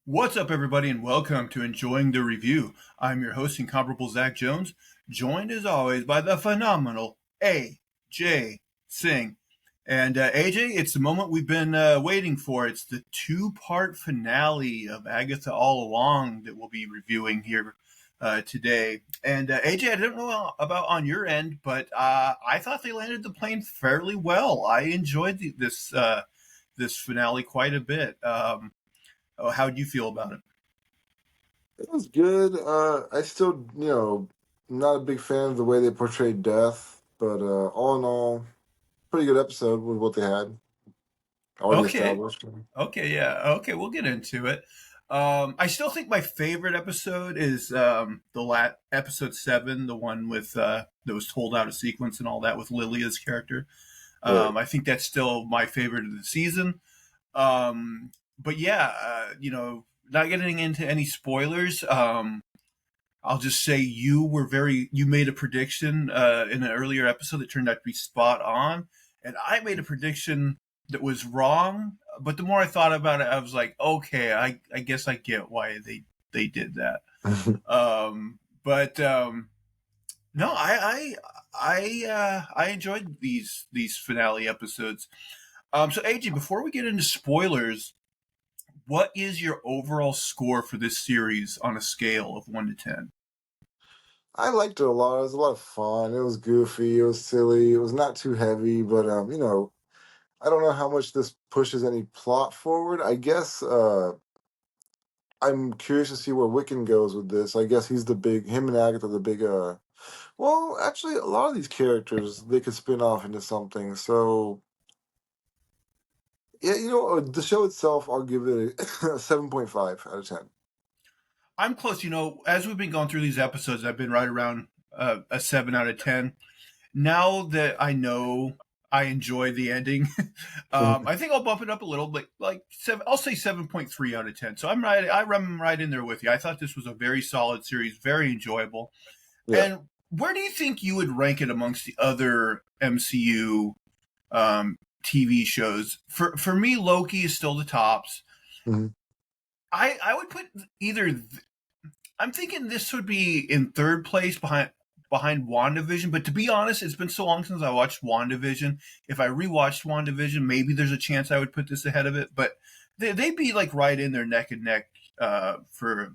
What's up, everybody, and welcome to Enjoying the Review. I'm your host, Incomparable Zach Jones, joined as always by the phenomenal Ajay Singh. And Ajay, it's the moment we've been waiting for. It's the two-part finale of Agatha All Along that we'll be reviewing here today. And Ajay, I don't know about on your end, but I thought they landed the plane fairly well. I enjoyed this finale quite a bit. How do you feel about it? It was good. I still, not a big fan of the way they portrayed death, but all in all, pretty good episode with what they had already Okay. established. Okay. Yeah. Okay. We'll get into it. I still think my favorite episode is episode 7, the one with that was told out of sequence and all that with Lilia's character. Right. I think that's still my favorite of the season. But yeah, not getting into any spoilers. I'll just say you made a prediction in an earlier episode that turned out to be spot on, and I made a prediction that was wrong. But the more I thought about it, I was like, okay, I guess I get why they did that. But no, I enjoyed these finale episodes. So AJ, before we get into spoilers, what is your overall score for this series on a scale of 1 to 10? I liked it a lot. It was a lot of fun. It was goofy. It was silly. It was not too heavy, but I don't know how much this pushes any plot forward. I guess I'm curious to see where Wiccan goes with this. I guess him and Agatha, the big. Well, actually, a lot of these characters they could spin off into something. So yeah, the show itself, I'll give it a 7.5 out of 10. I'm close. As we've been going through these episodes, I've been right around a 7 out of 10. Now that I know I enjoy the ending, I think I'll bump it up a little, but like seven. I'll say 7.3 out of 10. So I'm right. I'm right in there with you. I thought this was a very solid series, very enjoyable. Yeah. And where do you think you would rank it amongst the other MCU TV shows? For me, Loki is still the tops. Mhm. I would put either I'm thinking this would be in third place behind WandaVision, but to be honest, it's been so long since I watched WandaVision. If I rewatched WandaVision, maybe there's a chance I would put this ahead of it, but they'd be like right in there neck and neck for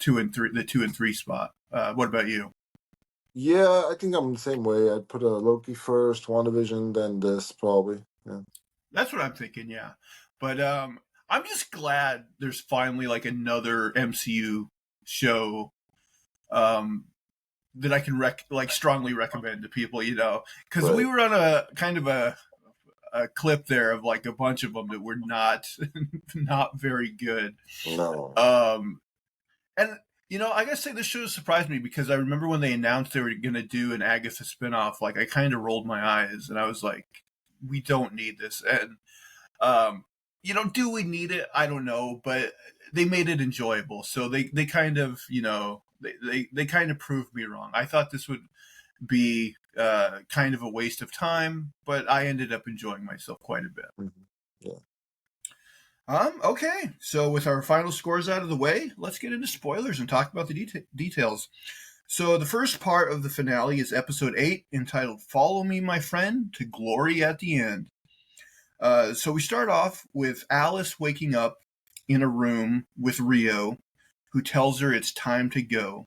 2 and 3, the 2 and 3 spot. What about you? Yeah, I think I'm the same way. I'd put a Loki first, WandaVision, then this probably. Yeah. That's what I'm thinking, yeah. But I'm just glad there's finally like another MCU show um, that I can strongly recommend to people, because we Right. were on a kind of a clip there of like a bunch of them that were not not very good. No. Um, and I gotta say this show surprised me because I remember when they announced they were gonna do an Agatha spinoff, like I kind of rolled my eyes and I was like, we don't need this. And um, do we need it? I don't know, but they made it enjoyable. So they kind of they kind of proved me wrong. I thought this would be kind of a waste of time, but I ended up enjoying myself quite a bit. Mhm. Yeah. Okay, so with our final scores out of the way, let's get into spoilers and talk about the details. So the first part of the finale is episode 8, entitled "Follow Me, My Friend, to Glory at the End." So we start off with Alice waking up in a room with Rio, who tells her it's time to go.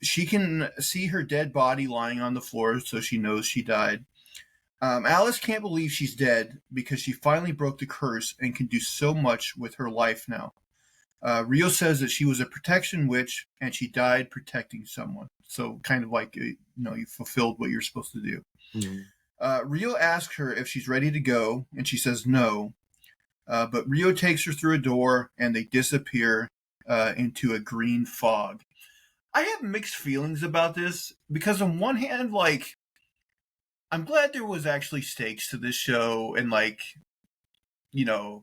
She can see her dead body lying on the floor, so she knows she died. Alice can't believe she's dead because she finally broke the curse and can do so much with her life now. Rio says that she was a protection witch and she died protecting someone. So kind of like you fulfilled what you're supposed to do. Mhm. Rio asks her if she's ready to go, and she says no. But Rio takes her through a door, and they disappear into a green fog. I have mixed feelings about this because on one hand, like I'm glad there was actually stakes to this show and like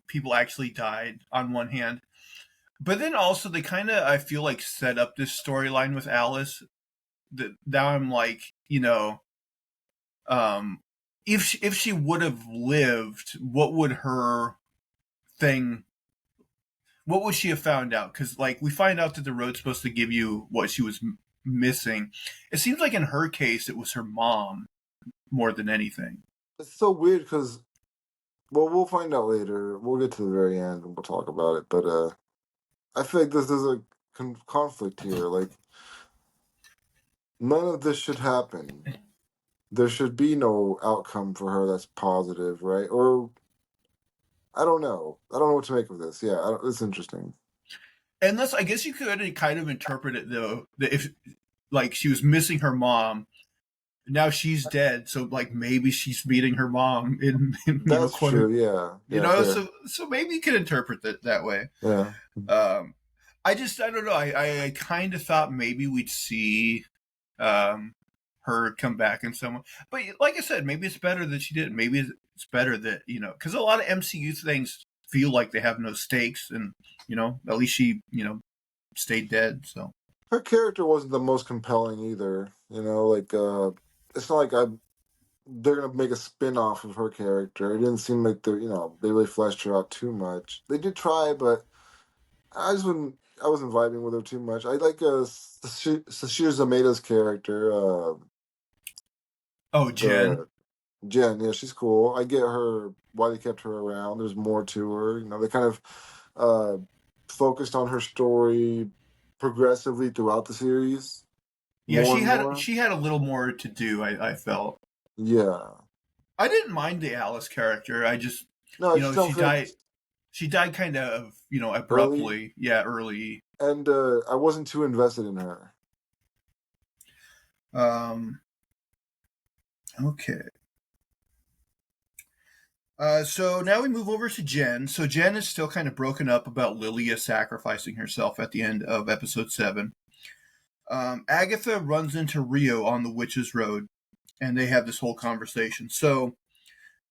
people actually died on one hand, but then also they kind of I feel like set up this storyline with Alice that now I'm like um if she would have lived, what would her thing What would she have found out? Because like we find out that the road's supposed to give you what she was missing. It seems like in her case, it was her mom more than anything. It's so weird because, well, we'll find out later. We'll get to the very end and we'll talk about it. But I feel like there's a conflict here. Like, none of this should happen. There should be no outcome for her that's positive, right? Or I don't know. I don't know what to make of this. Yeah, it's interesting. Unless I guess you could kind of interpret it though that if like she was missing her mom, now she's dead, so like maybe she's meeting her mom in That's quote, true. Yeah. you Yeah. know, Fair. so maybe you could interpret that that way. Yeah. Um, I don't know. I kind of thought maybe we'd see um, her come back in some way. But like I said, maybe it's better that she didn't. Maybe it's better that, because a lot of MCU things feel like they have no stakes, and at least she stayed dead. So Her character wasn't the most compelling either. Like it's not like they're gonna make a spin off of her character. It didn't seem like they really fleshed her out too much. They did try, but I just wouldn't. I wasn't vibing with her too much. I like Sasheer Zamata's character. oh, Jen. The Jen, yeah, she's cool. I get her why they kept her around. There's more to her. They kind of uh, focused on her story progressively throughout the series, Yeah, more she and had more. she had a little more to do. I felt. Yeah, I didn't mind the Alice character. I just, no, I just don't she think died. She died kind of, early, abruptly. Yeah, early. and I wasn't too invested in her. Um. Okay. So now we move over to Jen. So Jen is still kind of broken up about Lilia sacrificing herself at the end of episode 7. Agatha runs into Rio on the Witch's Road, and they have this whole conversation. So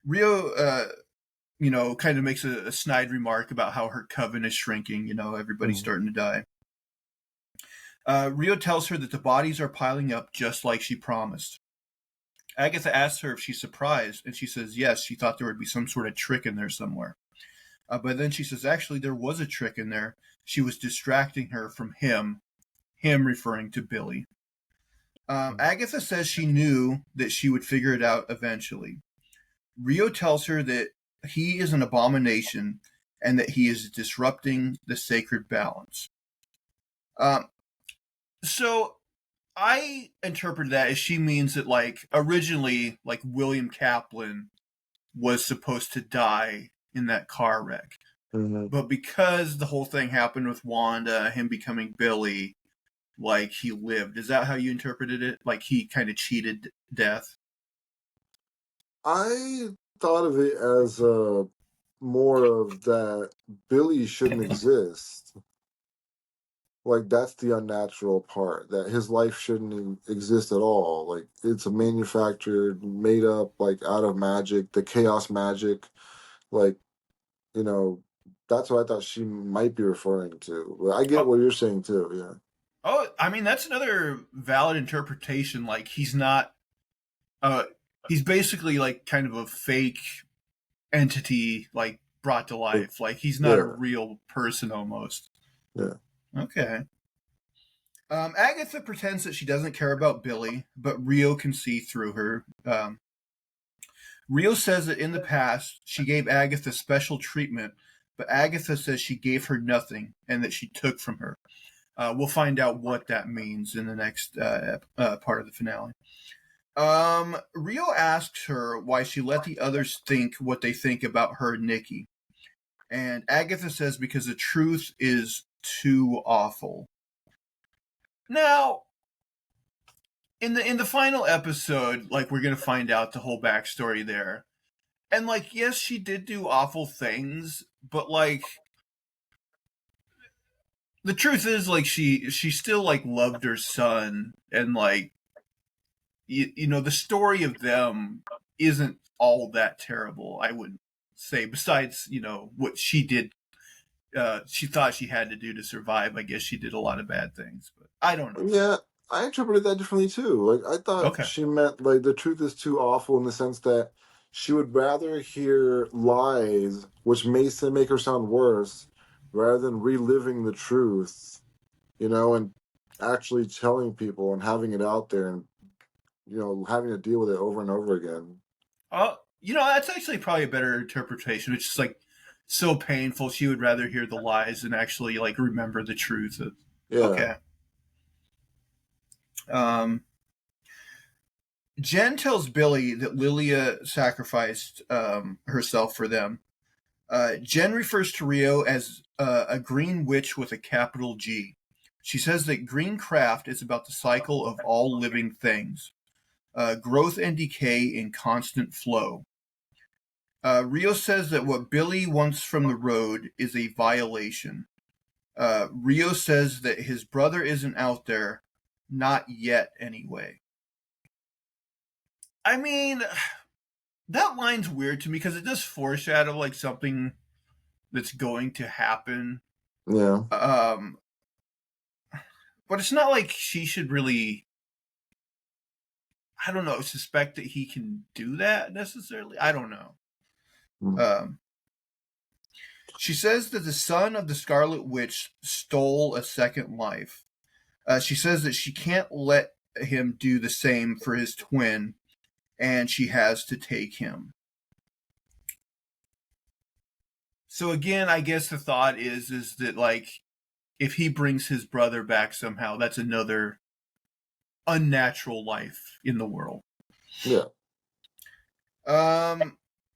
Rio, kind of makes a snide remark about how her coven is shrinking. Everybody's Mhm. starting to die. Rio tells her that the bodies are piling up just like she promised. Agatha asks her if she's surprised, and she says yes, she thought there would be some sort of trick in there somewhere. But then she says, actually, there was a trick in there. She was distracting her from him referring to Billy. Agatha says she knew that she would figure it out eventually. Rio tells her that he is an abomination and that he is disrupting the sacred balance. Um, so I interpret that as she means that, like, originally, like, William Kaplan was supposed to die in that car wreck. Mhm. But because the whole thing happened with Wanda, him becoming Billy, like he lived. Is that how you interpreted it? Like he kind of cheated death? I thought of it as more of that Billy shouldn't exist. Like that's the unnatural part. That his life shouldn't exist at all. Like it's a manufactured, made up, like out of magic, the chaos magic. Like you know, that's what I thought she might be referring to. But I get Oh, what you're saying too. Yeah. I mean that's another valid interpretation. Like he's not. Uh, he's basically like kind of a fake entity, like brought to Like, life. Like he's not a yeah. real person almost. Yeah. Okay. Agatha pretends that she doesn't care about Billy, but Rio can see through her. Rio says that in the past she gave Agatha special treatment, but Agatha says she gave her nothing and that she took from her. We'll find out what that means in the next part of the finale. Rio asks her why she let the others think what they think about her and Nikki. And Agatha says because the truth is too awful. Now, in the final episode, like we're gonna find out the whole backstory there. And like, yes, she did do awful things, but like the truth is like she still like loved her son, and like the story of them isn't all that terrible, I wouldn't say, besides what she did. She thought she had to do to survive. I guess she did a lot of bad things, but I don't know. Yeah, I interpreted that differently too. Like I thought Okay. she meant like the truth is too awful in the sense that she would rather hear lies, which may make her sound worse, rather than reliving the truth, and actually telling people and having it out there and, having to deal with it over and over again. That's actually probably a better interpretation. It's just like so painful. She would rather hear the lies than actually like remember the truth. Yeah. Okay. Jen tells Billy that Lilia sacrificed herself for them. Jen refers to Rio as a green witch with a capital G. She says that green craft is about the cycle of all living things, growth and decay in constant flow. Rio says that what Billy wants from the road is a violation. Rio says that his brother isn't out there, not yet anyway. I mean, that line's weird to me because it does foreshadow like something that's going to happen. Yeah. But it's not like she should really, I don't know, suspect that he can do that necessarily. I don't know. Mm. She says that the son of the Scarlet Witch stole a second life. She says that she can't let him do the same for his twin, and she has to take him. So again, I guess the thought is that like if he brings his brother back somehow, that's another unnatural life in the world. Yeah.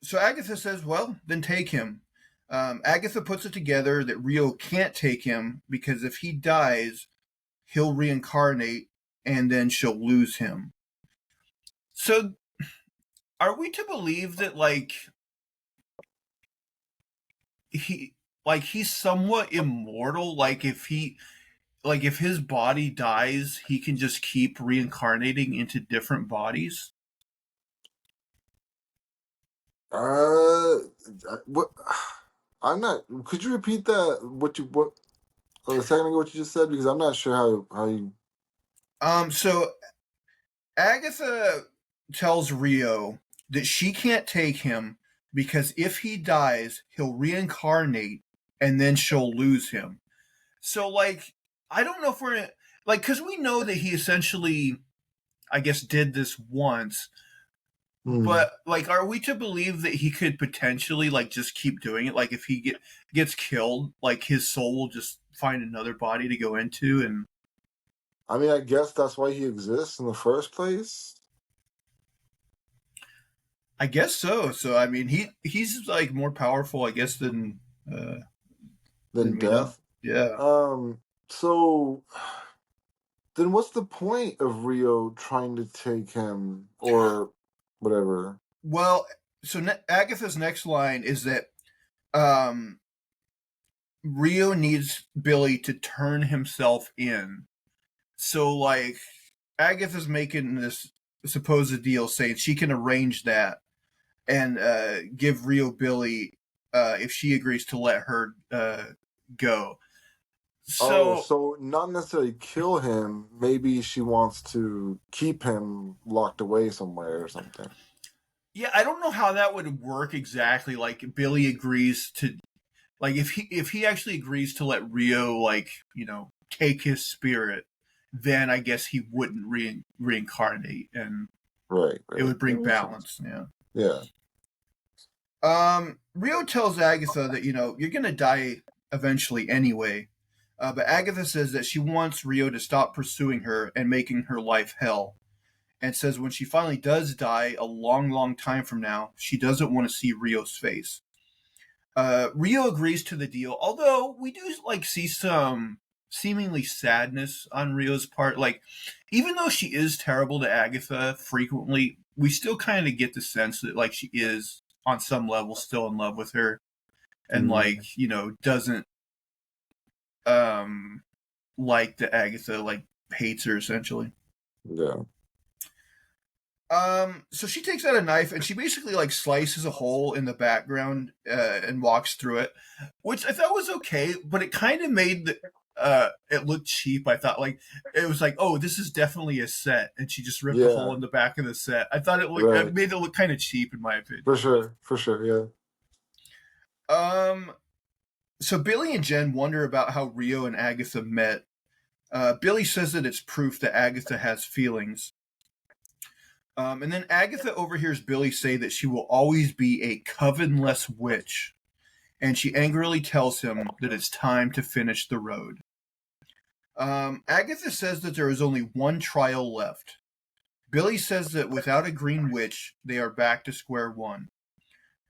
So Agatha says, well, then take him. Agatha puts it together that Rio can't take him because if he dies, he'll reincarnate and then she'll lose him. So are we to believe that he's somewhat immortal? Like if his body dies, he can just keep reincarnating into different bodies? What? I'm not. Could you repeat that? What? A second ago, what you just said, because I'm not sure how you. So Agatha tells Rio that she can't take him because if he dies, he'll reincarnate and then she'll lose him. So, like, I don't know if we're like, because we know that he essentially, I guess, did this once, Hmm. but like, are we to believe that he could potentially like just keep doing it? Like, if he gets killed, like his soul will just find another body to go into, and I mean, I guess that's why he exists in the first place. I guess so. So I mean, he's like more powerful, I guess, uh, Than than we know. death. Yeah. So then what's the point of Rio trying to take him or whatever? Well, so Agatha's next line is that um, Rio needs Billy to turn himself in. So like Agatha's making this supposed deal saying she can arrange that and give Rio Billy if she agrees to let her go. Oh, So so not necessarily kill him. Maybe she wants to keep him locked away somewhere or something. yeah, I don't know how that would work exactly. Like Billy agrees to like if he actually agrees to let Rio like take his spirit, then I guess he wouldn't reincarnate and Right, it right. would That bring makes sense. balance. Yeah. Yeah. Rio tells Agatha that you're gonna die eventually anyway, but Agatha says that she wants Rio to stop pursuing her and making her life hell, and says when she finally does die a long, long time from now, she doesn't want to see Rio's face. Rio agrees to the deal, although we do like see some seemingly sadness on Rio's part. Like, even though she is terrible to Agatha frequently, we still kind of get the sense that like she is on some level still in love with her, and like Mm, doesn't um like that Agatha like hates her essentially. yeah. So she takes out a knife and she basically like slices a hole in the background and walks through it, which I thought was okay, but it kind of made it look cheap. I thought like it was like, oh, this is definitely a set, and she just ripped a hole Yeah. in the back of the set. I thought it Right. made it look kind of cheap in my opinion. For sure. For sure. Yeah. Um, So Billy and Jen wonder about how Rio and Agatha met. Billy says that it's proof that Agatha has feelings. And then Agatha overhears Billy say that she will always be a covenless witch, and she angrily tells him that it's time to finish the road. Agatha says that there is only one trial left. Billy says that without a green witch, they are back to square one.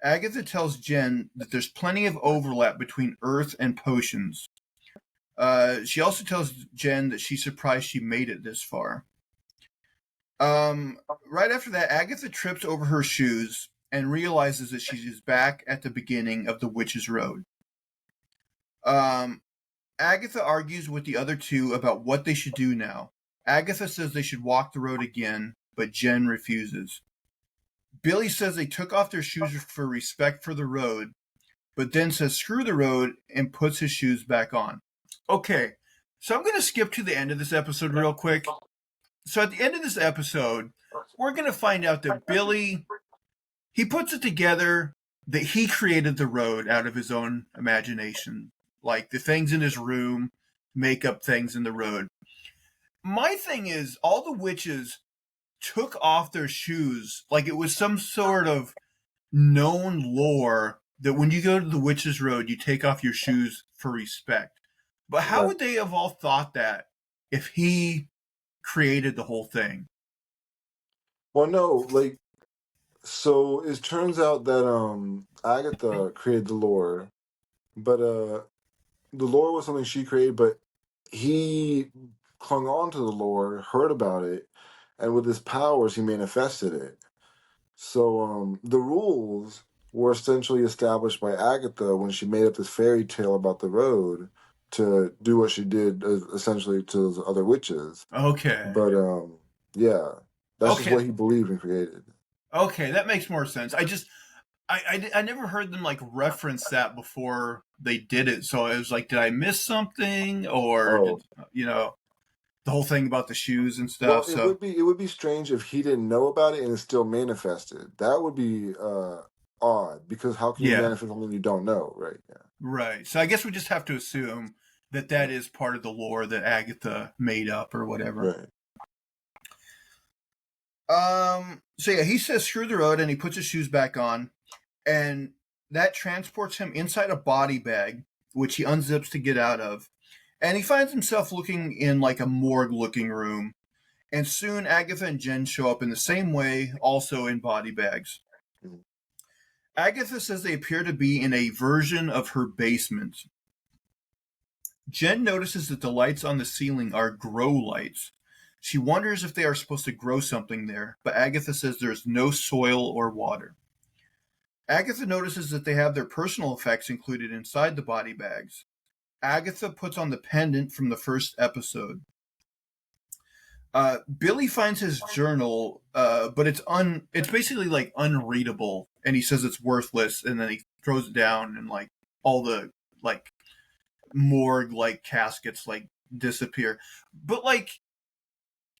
Agatha tells Jen that there's plenty of overlap between Earth and potions. She also tells Jen that she's surprised she made it this far. Right after that, Agatha trips over her shoes and realizes that she is back at the beginning of the Witch's Road. Agatha argues with the other two about what they should do now. Agatha says they should walk the road again, but Jen refuses. Billy says they took off their shoes for respect for the road, but then says screw the road and puts his shoes back on. Okay, so I'm going to skip to the end of this episode real quick. So at the end of this episode, we're going to find out that Billy, he puts it together that he created the road out of his own imagination. Like the things in his room make up things in the road. My thing is, all the witches took off their shoes like it was some sort of known lore that when you go to the Witch's Road, you take off your shoes for respect. But how would they have all thought that if he created the whole thing? Well, no, like, so it turns out that Agatha created the lore, but the lore was something she created, but he clung on to the lore, heard about it, and with his powers, he manifested it. So the rules were essentially established by Agatha when she made up this fairy tale about the road to do what she did essentially to those other witches. Okay. But yeah, that's just Okay. what he believed and created. Okay, that makes more sense. I never heard them like reference that before they did it. So it was like, did I miss something, or Oh, did, the whole thing about the shoes and well, stuff? it So would be strange if he didn't know about it and it still manifested. That would be odd because how can you yeah, manifest something you don't know, right? Yeah. right. So I guess we just have to assume that that is part of the lore that Agatha made up or whatever. Right. So yeah, he says screw the road and he puts his shoes back on, and that transports him inside a body bag, which he unzips to get out of. And he finds himself looking in like a morgue looking room. And soon Agatha and Jen show up in the same way, also in body bags. Mhm. Agatha says they appear to be in a version of her basement. Jen notices that the lights on the ceiling are grow lights. She wonders if they are supposed to grow something there, but Agatha says there is no soil or water. Agatha notices that they have their personal effects included inside the body bags. Agatha puts on the pendant from the first episode. Billy finds his journal, but it's basically like unreadable, and he says it's worthless, and then he throws it down, and like all the like morgue like caskets like disappear. But like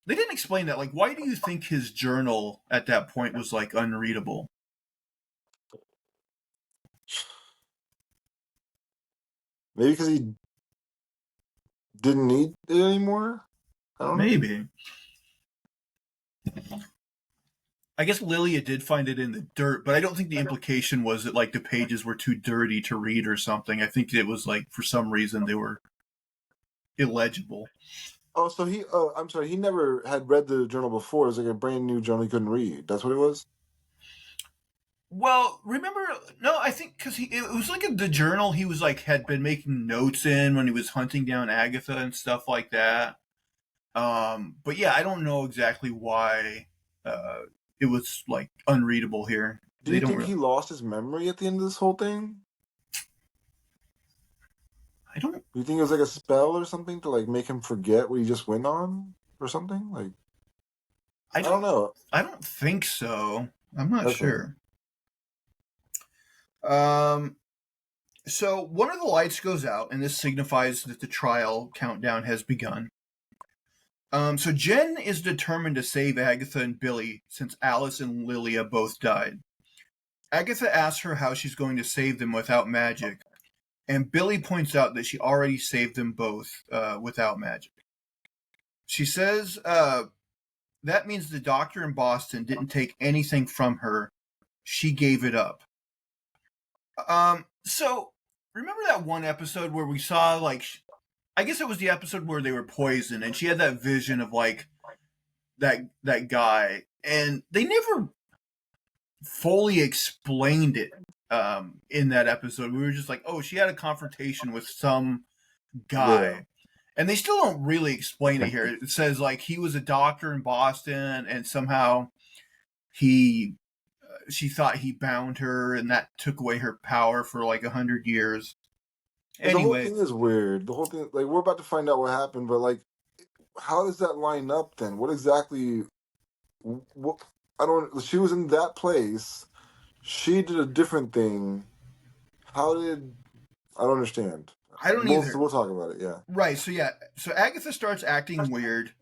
they didn't explain that. Like, why do you think his journal at that point was like unreadable? Maybe because he didn't need it anymore. I don't know. Maybe. I guess Lilia did find it in the dirt, but I don't think the implication was that like the pages were too dirty to read or something. I think it was like for some reason they were illegible. Oh, so he. Oh, I'm sorry. He never had read the journal before. It was like a brand new journal he couldn't read. That's what it was. Well, remember? No, I think because it was like the journal he was like had been making notes in when he was hunting down Agatha and stuff like that. But yeah, I don't know exactly why it was like unreadable here. Do They you don't. think he lost his memory at the end of this whole thing? I don't. Do you think it was like a spell or something to like make him forget what he just went on or something? Like I I don't don't. know. I don't think so. I'm not Okay. sure. Um. So one of the lights goes out, and this signifies that the trial countdown has begun. So Jen is determined to save Agatha and Billy since Alice and Lilia both died. Agatha asks her how she's going to save them without magic, And Billy points out that she already saved them both without magic. She says that means the doctor in Boston didn't take anything from her. She gave it up. So remember that one episode where we saw, like, I guess it was the episode where they were poisoned, and she had that vision of like that guy, and they never fully explained it in that episode. We were just like, oh, she had a confrontation with some guy. Yeah. And they still don't really explain it here. It says like he was a doctor in Boston, and somehow she thought he bound her, and that took away her power for like 100 years. And the whole Anyway, thing is weird. The whole thing, like, we're about to find out what happened, but like, how does that line up then? What exactly? What, I don't. She was in that place. She did a different thing. How did? I don't understand. I don't either. We'll talk about it. Yeah. Right. So yeah. So Agatha starts acting weird,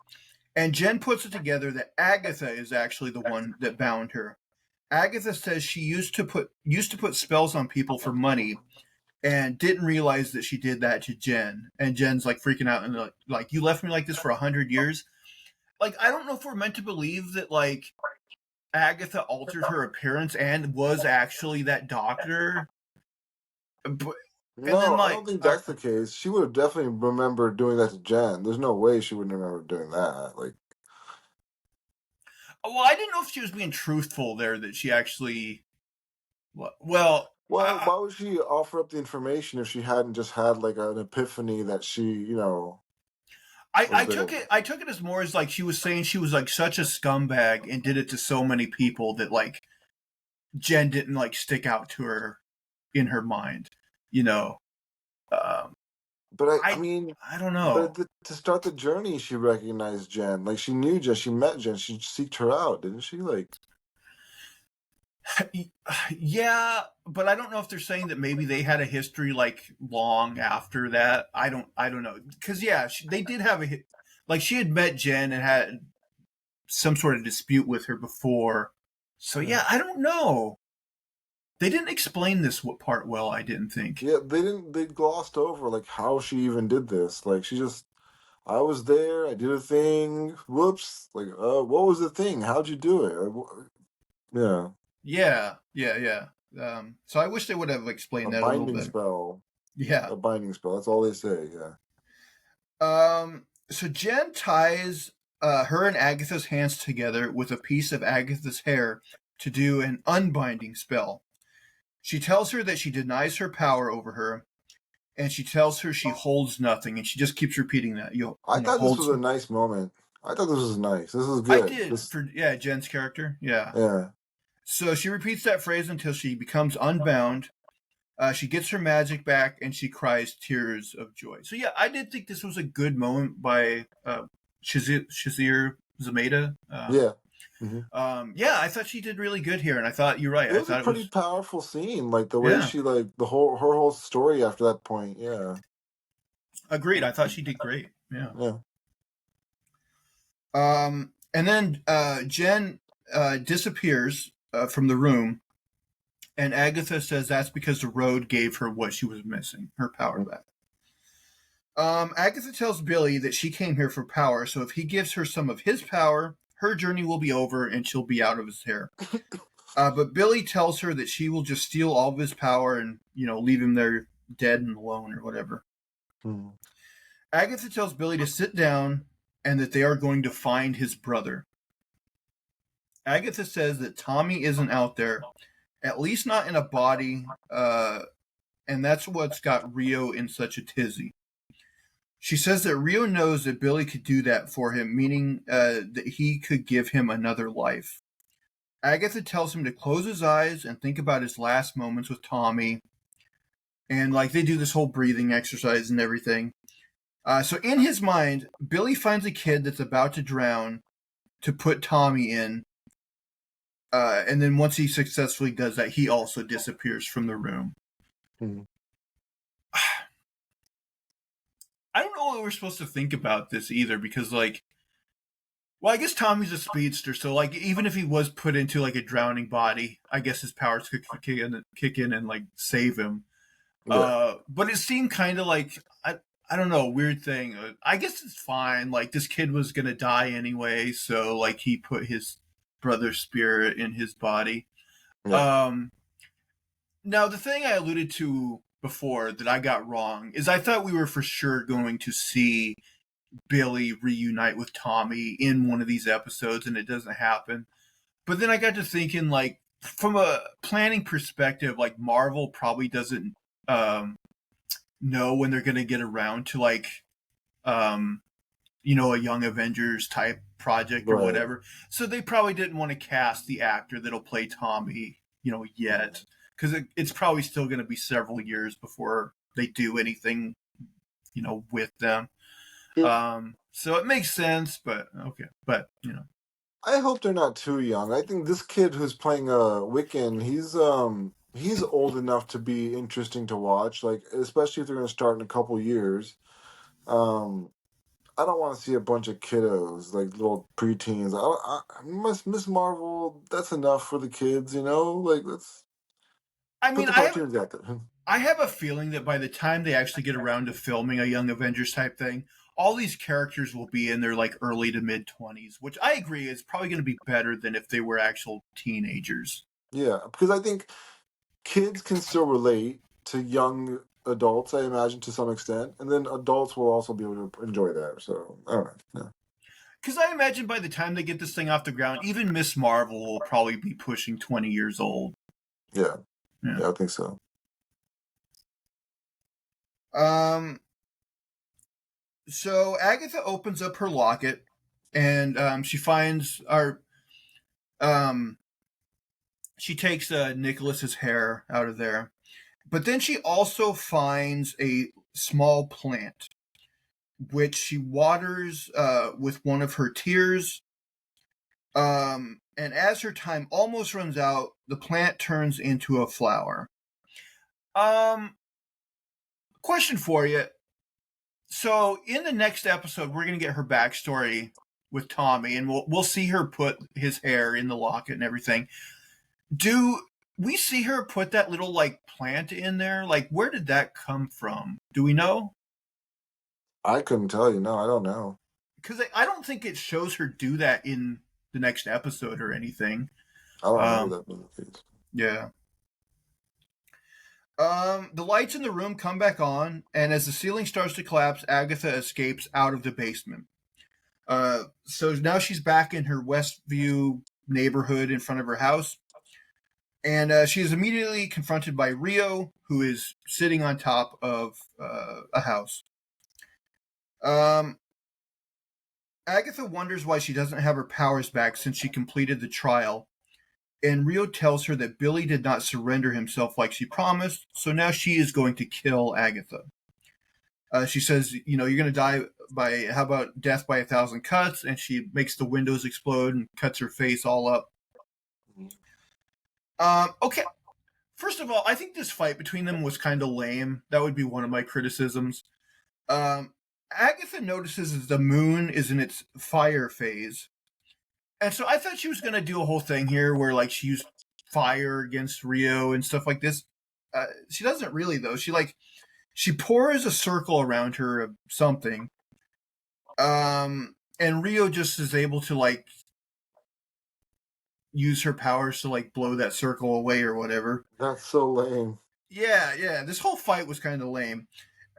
and Jen puts it together that Agatha is actually the one that bound her. Agatha says she used to put spells on people for money, and didn't realize that she did that to Jen. And Jen's like freaking out and like you left me like this for 100 years. Like, I don't know if we're meant to believe that like Agatha altered her appearance and was actually that doctor. But, and then No, I don't think that's the case. She would have definitely remembered doing that to Jen. There's no way she wouldn't remember doing that. Like, well, I didn't know if she was being truthful there, that she actually. Well, why would she offer up the information if she hadn't just had like an epiphany that she, I took it as more as like she was saying she was like such a scumbag and did it to so many people that like Jen didn't like stick out to her in her mind, you know. But I mean, I don't know. But to start the journey, she recognized Jen. Like, she knew Jen. She met Jen. She seeked her out, didn't she? Like, yeah, but I don't know if they're saying that maybe they had a history like long after that. I don't know, because yeah, they did have like she had met Jen and had some sort of dispute with her before. So yeah, I don't know. They didn't explain this part well, I didn't think. Yeah, they didn't. They glossed over like how she even did this. Like, she just, I was there. I did a thing. Whoops. Like, what was the thing? How'd you do it? Yeah. Yeah. So I wish they would have explained that a little bit. Spell. Yeah. A binding spell. That's all they say. Yeah. So Jen ties her and Agatha's hands together with a piece of Agatha's hair to do an unbinding spell. She tells her that she denies her power over her, and she tells her she holds nothing, and she just keeps repeating that. I thought this was a nice moment. I thought this was nice. This was good. I did for Jen's character. Yeah. Yeah. So she repeats that phrase until she becomes unbound. She gets her magic back, and she cries tears of joy. So yeah, I did think this was a good moment by Sasheer Zamata. Yeah. Yeah, I thought she did really good here, and I thought you're right. It was a pretty powerful scene, like the way she like her whole story after that point. Yeah, agreed. I thought she did great. Yeah. And then Jen disappears from the room, and Agatha says that's because the road gave her what she was missing, her power back. Agatha tells Billy that she came here for power, so if he gives her some of his power, her journey will be over and she'll be out of his hair. But Billy tells her that she will just steal all of his power and, leave him there dead and alone or whatever. Agatha tells Billy to sit down and that they are going to find his brother. Agatha says that Tommy isn't out there, at least not in a body, and that's what's got Rio in such a tizzy. She says that Rio knows that Billy could do that for him, meaning that he could give him another life. Agatha tells him to close his eyes and think about his last moments with Tommy. And like they do this whole breathing exercise and everything. So in his mind, Billy finds a kid that's about to drown to put Tommy in. And then once he successfully does that, he also disappears from the room. I don't know what we're supposed to think about this either, because I guess Tommy's a speedster, so even if he was put into a drowning body, I guess his powers could kick in and save him. Yeah. But it seemed kind of like I don't know, weird thing. I guess it's fine. Like this kid was gonna die anyway, so like he put his brother's spirit in his body. Yeah. Um, Now the thing I alluded to before that I got wrong is I thought we were for sure going to see Billy reunite with Tommy in one of these episodes, and it doesn't happen. But then I got to thinking, like, from a planning perspective, like Marvel probably doesn't um, know when they're going to get around to um, a Young Avengers type project or Right. whatever. So they probably didn't want to cast the actor that'll play Tommy, yet, because it's probably still going to be several years before they do anything, with them. Yeah. So it makes sense, but okay, but I hope they're not too young. I think this kid who's playing Wiccan, he's old enough to be interesting to watch. Like especially if they're going to start in a couple years. Um, I don't want to see a bunch of kiddos like little preteens. Miss Marvel. That's enough for the kids, you know. Like let's I put mean, the cartoons out there. I have a feeling that by the time they actually get around to filming a Young Avengers type thing, all these characters will be in their like early to mid 20s, which I agree is probably going to be better than if they were actual teenagers. Yeah, because I think kids can still relate to young adults, I imagine, to some extent, and then adults will also be able to enjoy that. So, all right, yeah, Because I imagine by the time they get this thing off the ground, even Miss Marvel will probably be pushing 20 years old. yeah, Yeah. yeah, I think so. Um. So Agatha opens up her locket, and she finds our she takes Nicholas's hair out of there, but then she also finds a small plant which she waters with one of her tears. And as her time almost runs out, the plant turns into a flower. Um, Question for you. So in the next episode, we're gonna get her backstory with Tommy, and we'll see her put his hair in the locket and everything. Do we see her put that little like plant in there? Like, where did that come from? Do we know? I couldn't tell you. No, I don't know. Because I don't think it shows her do that in the next episode or anything. I don't remember Um, that being the case. yeah. The lights in the room come back on, and as the ceiling starts to collapse, Agatha escapes out of the basement. So now she's back in her Westview neighborhood in front of her house, and she is immediately confronted by Rio, who is sitting on top of a house. Um, Agatha wonders why she doesn't have her powers back since she completed the trial, and Rio tells her that Billy did not surrender himself like she promised, so now she is going to kill Agatha. She says, you're going to die by, how about death by 1,000 cuts? And she makes the windows explode and cuts her face all up. Okay, first of all, I think this fight between them was kind of lame. That would be one of my criticisms. Um, Agatha notices that the moon is in its fire phase. And so I thought she was going to do a whole thing here where, like, she used fire against Rio and stuff like this. She doesn't really, though. She pours a circle around her of something. And Rio just is able to, like, use her powers to, like, blow that circle away or whatever. That's so lame. Yeah. This whole fight was kind of lame.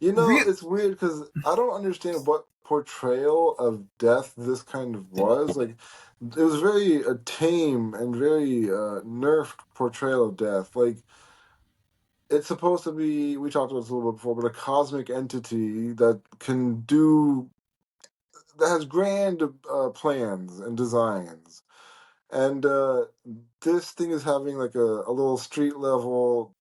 You know, Rio, it's weird because I don't understand what portrayal of death this kind of was. Like, it was very tame and very nerfed portrayal of death. Like, it's supposed to be, we talked about this a little bit before, but a cosmic entity that can do, that has grand plans and designs. And this thing is having like a little street level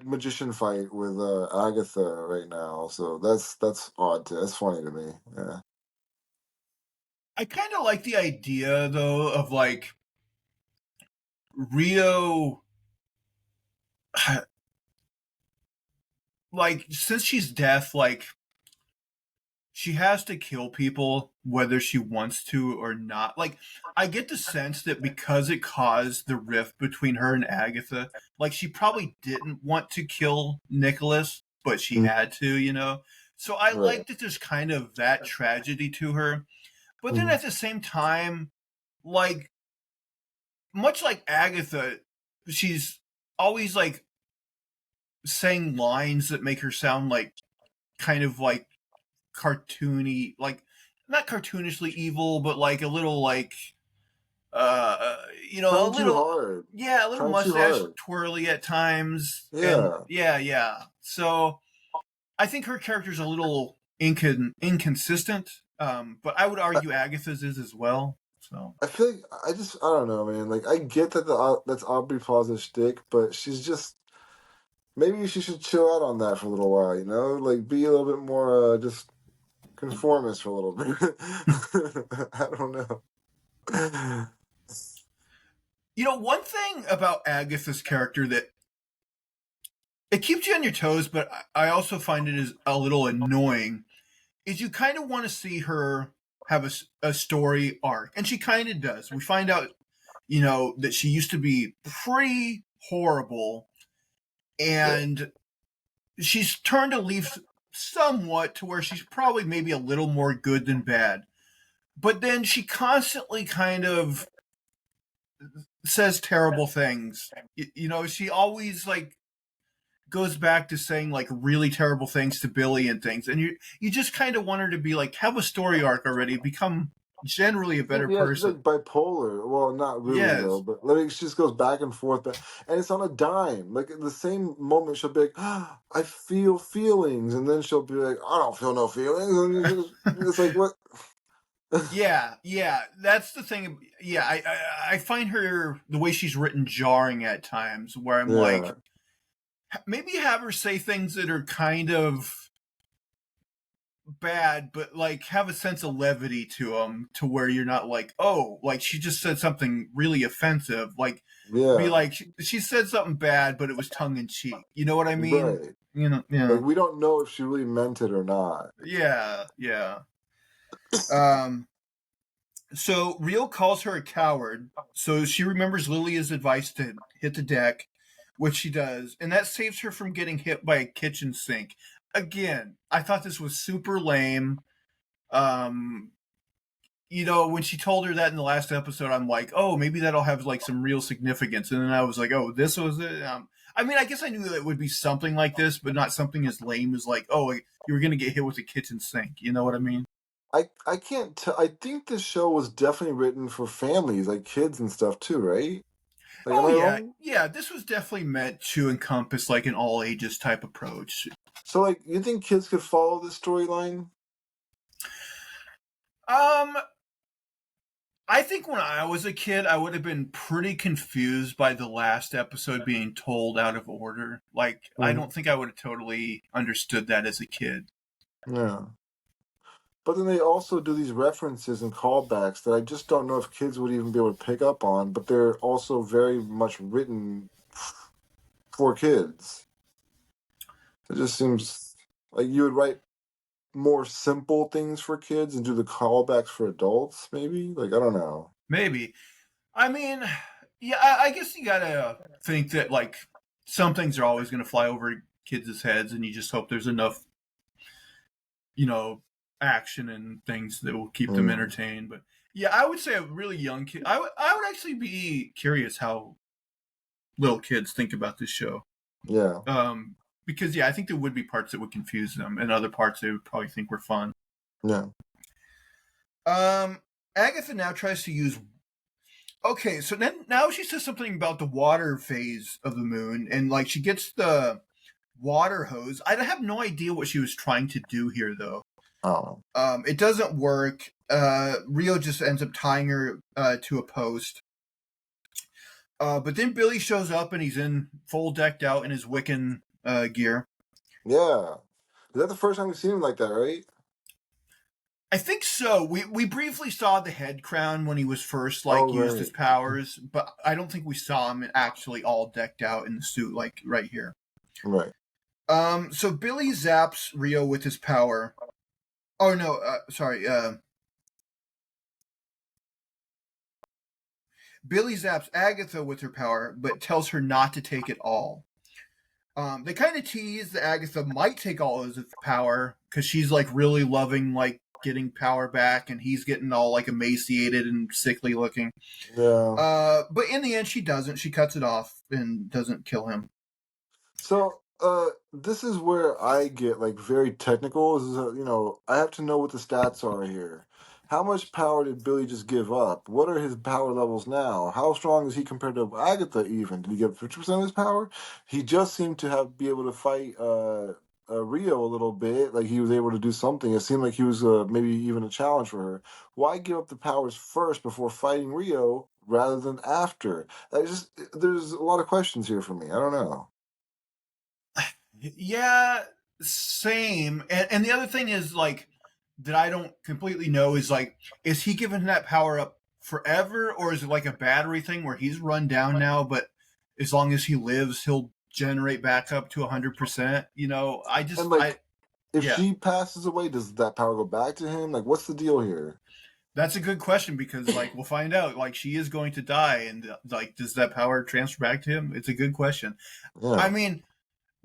magician fight with Agatha right now. So that's odd. That's funny to me. Yeah. I kind of like the idea, though, of, like, Rio, like, since she's deaf, like, she has to kill people whether she wants to or not. Like, I get the sense that because it caused the rift between her and Agatha, like, she probably didn't want to kill Nicholas, but she Mm, had to, you know? So I right. like that there's kind of that tragedy to her. But then Mhm. at the same time, like, much like Agatha, she's always, like, saying lines that make her sound like kind of like cartoony, like not cartoonishly evil, but like a little like a Trying too little, hard. yeah, a little Trying too mustache hard. twirly at times, and Yeah. yeah. So I think her character's a little inconsistent, but I would I, argue Agatha's is as well. So I feel like I don't know, man. Like I get that that's Aubrey Plaza's shtick, but she's just maybe she should chill out on that for a little while. You know, like be a little bit more just conformist for a little bit. I don't know. one thing about Agatha's character that it keeps you on your toes, but I also find it is a little annoying is you kind of want to see her have a story arc, and she kind of does. We find out, that she used to be pretty horrible, Yeah. and she's turned a leaf somewhat to where she's probably maybe a little more good than bad. But then she constantly kind of says terrible things. She always like goes back to saying like really terrible things to Billy and things, and you just kind of want her to be like have a story arc already, become generally a better Yeah, she's person. like bipolar. Well, not really though, Yes, but like she just goes back and forth, and it's on a dime. Like at the same moment, she'll be like, "I feel feelings," and then she'll be like, "I don't feel no feelings," and it's like, what? yeah. That's the thing. Yeah, I find her the way she's written jarring at times, where I'm Yeah, like, maybe have her say things that are kind of bad, but like have a sense of levity to them, to where you're not like, oh, like she just said something really offensive. Like, be yeah, like, she said something bad, but it was tongue in cheek. You know what I mean? right. Yeah, Like we don't know if she really meant it or not. yeah. Um, so Rio calls her a coward. So she remembers Lilia's advice to hit the deck, which she does, and that saves her from getting hit by a kitchen sink. Again, I thought this was super lame. Um, when she told her that in the last episode, I'm like, oh, maybe that'll have like some real significance. And then I was like, oh, this was it. I mean, I guess I knew that it would be something like this, but not something as lame as like, oh, like, you were gonna get hit with a kitchen sink. You know what I mean? I can't tell. I think this show was definitely written for families, like kids and stuff too, right? Like, am Oh I yeah, wrong? yeah. This was definitely meant to encompass like an all ages type approach. So, like, you think kids could follow this storyline? Um, I think when I was a kid, I would have been pretty confused by the last episode being told out of order. Like, I Mhm. don't think I would have totally understood that as a kid. Yeah. But then they also do these references and callbacks that I just don't know if kids would even be able to pick up on, but they're also very much written for kids. It just seems like you would write more simple things for kids and do the callbacks for adults, maybe? Like, I don't know. Maybe. I mean, yeah, I guess you gotta think that like some things are always gonna fly over kids' heads, and you just hope there's enough, you know, action and things that will keep them Mm, entertained. But yeah, I would say a really young kid. I would actually be curious how little kids think about this show. yeah. Um, because yeah, I think there would be parts that would confuse them, and other parts they would probably think were fun. Yeah. Um, Agatha now tries to use. Okay, so then now she says something about the water phase of the moon, and like she gets the water hose. I have no idea what she was trying to do here, though. Oh. It doesn't work. Rio just ends up tying her to a post. But then Billy shows up and he's in full decked out in his Wiccan gear. Yeah. Is that the first time we've seen him like that, right? I think so. We briefly saw the head crown when he was first like Oh, used his right. powers, but I don't think we saw him actually all decked out in the suit like right here. Right. So Billy zaps Rio with his power, Oh no, sorry. Billy zaps Agatha with her power, but tells her not to take it all. They kind of tease that Agatha might take all of his power because she's like really loving like getting power back, and he's getting all like emaciated and sickly looking. Yeah. But in the end, she doesn't. She cuts it off and doesn't kill him. So, this is where I get like very technical. Is I have to know what the stats are here. How much power did Billy just give up? What are his power levels now? How strong is he compared to Agatha? Even did he get 50% of his power? He just seemed to be able to fight Rio a little bit. Like he was able to do something. It seemed like he was maybe even a challenge for her. Why give up the powers first before fighting Rio rather than after? There's a lot of questions here for me. I don't know. Yeah, same. And the other thing is like that I don't completely know is like, is he giving that power up forever, or is it like a battery thing where he's run down now, but as long as he lives, he'll generate back up to 100%? And I if yeah, she passes away, does that power go back to him? Like, what's the deal here? that's a good question because like we'll find out. Like she is going to die, and like does that power transfer back to him? It's a good question. I Yeah. mean,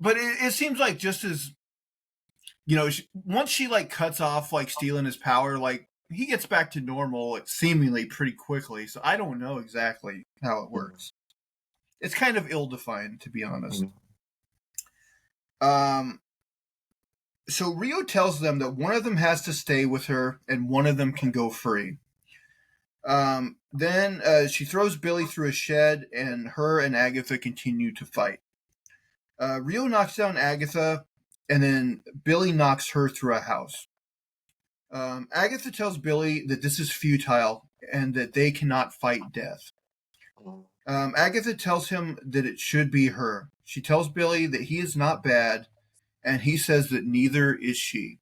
but it seems like just as once she like cuts off like stealing his power, like he gets back to normal seemingly pretty quickly. So I don't know exactly how it Mhm. works. It's kind of ill defined, to be honest. Mhm. Um, so Rio tells them that one of them has to stay with her and one of them can go free. Then she throws Billy through a shed, and her and Agatha continue to fight. Rio knocks down Agatha, and then Billy knocks her through a house. Agatha tells Billy that this is futile and that they cannot fight death. Agatha tells him that it should be her. She tells Billy that he is not bad, and he says that neither is she.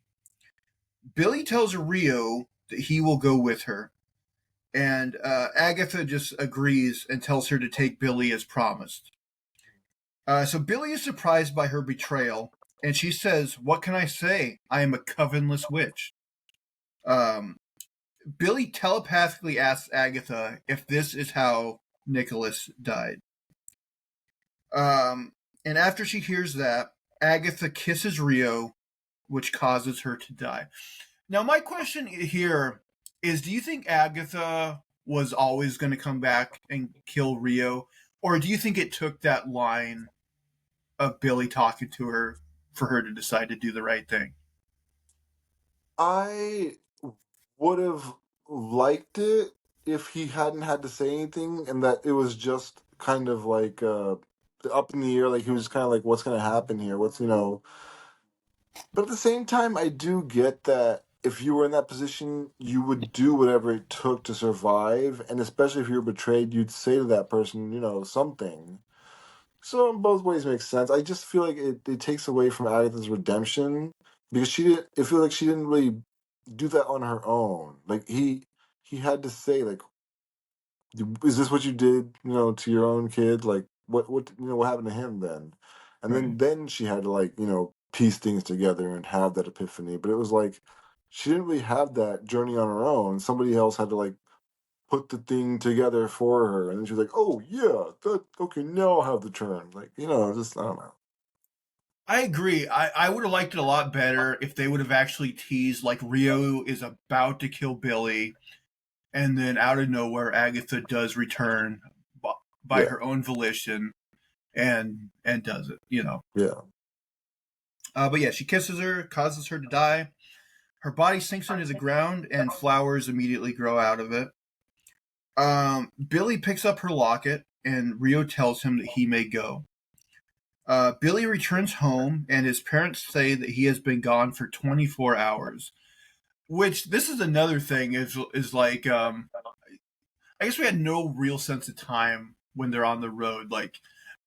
Billy tells Rio that he will go with her, and Agatha just agrees and tells her to take Billy as promised. So Billy is surprised by her betrayal, and she says, "What can I say? I am a covenless witch." Um, Billy telepathically asks Agatha if this is how Nicholas died. Um, and after she hears that, Agatha kisses Rio, which causes her to die. Now, my question here is, do you think Agatha was always going to come back and kill Rio? Or do you think it took that line of Billy talking to her for her to decide to do the right thing? I would have liked it if he hadn't had to say anything and that it was just kind of like up in the air, like he was kind of like, what's going to happen here? But at the same time, I do get that if you were in that position, you would do whatever it took to survive. And especially if you were betrayed, you'd say to that person, something. So in both ways makes sense. I just feel like it takes away from Agatha's redemption because she didn't. It feels like she didn't really do that on her own. Like he had to say like, "Is this what you did? To your own kid? Like what happened to him then?" And Right. then she had to like piece things together and have that epiphany. But it was like she didn't really have that journey on her own. Somebody else had to like put the thing together for her, and then she was like, "Oh yeah, that okay. Now I'll have the turn." Like just I don't know. I agree. I would have liked it a lot better if they would have actually teased like Rio is about to kill Billy, and then out of nowhere Agatha does return by Yeah, her own volition and does it. yeah. But yeah, she kisses her, causes her to die. Her body sinks into the ground, and flowers immediately grow out of it. Billy picks up her locket, and Rio tells him that he may go. Billy returns home, and his parents say that he has been gone for 24 hours. Which this is another thing is like I guess we had no real sense of time when they're on the road. Like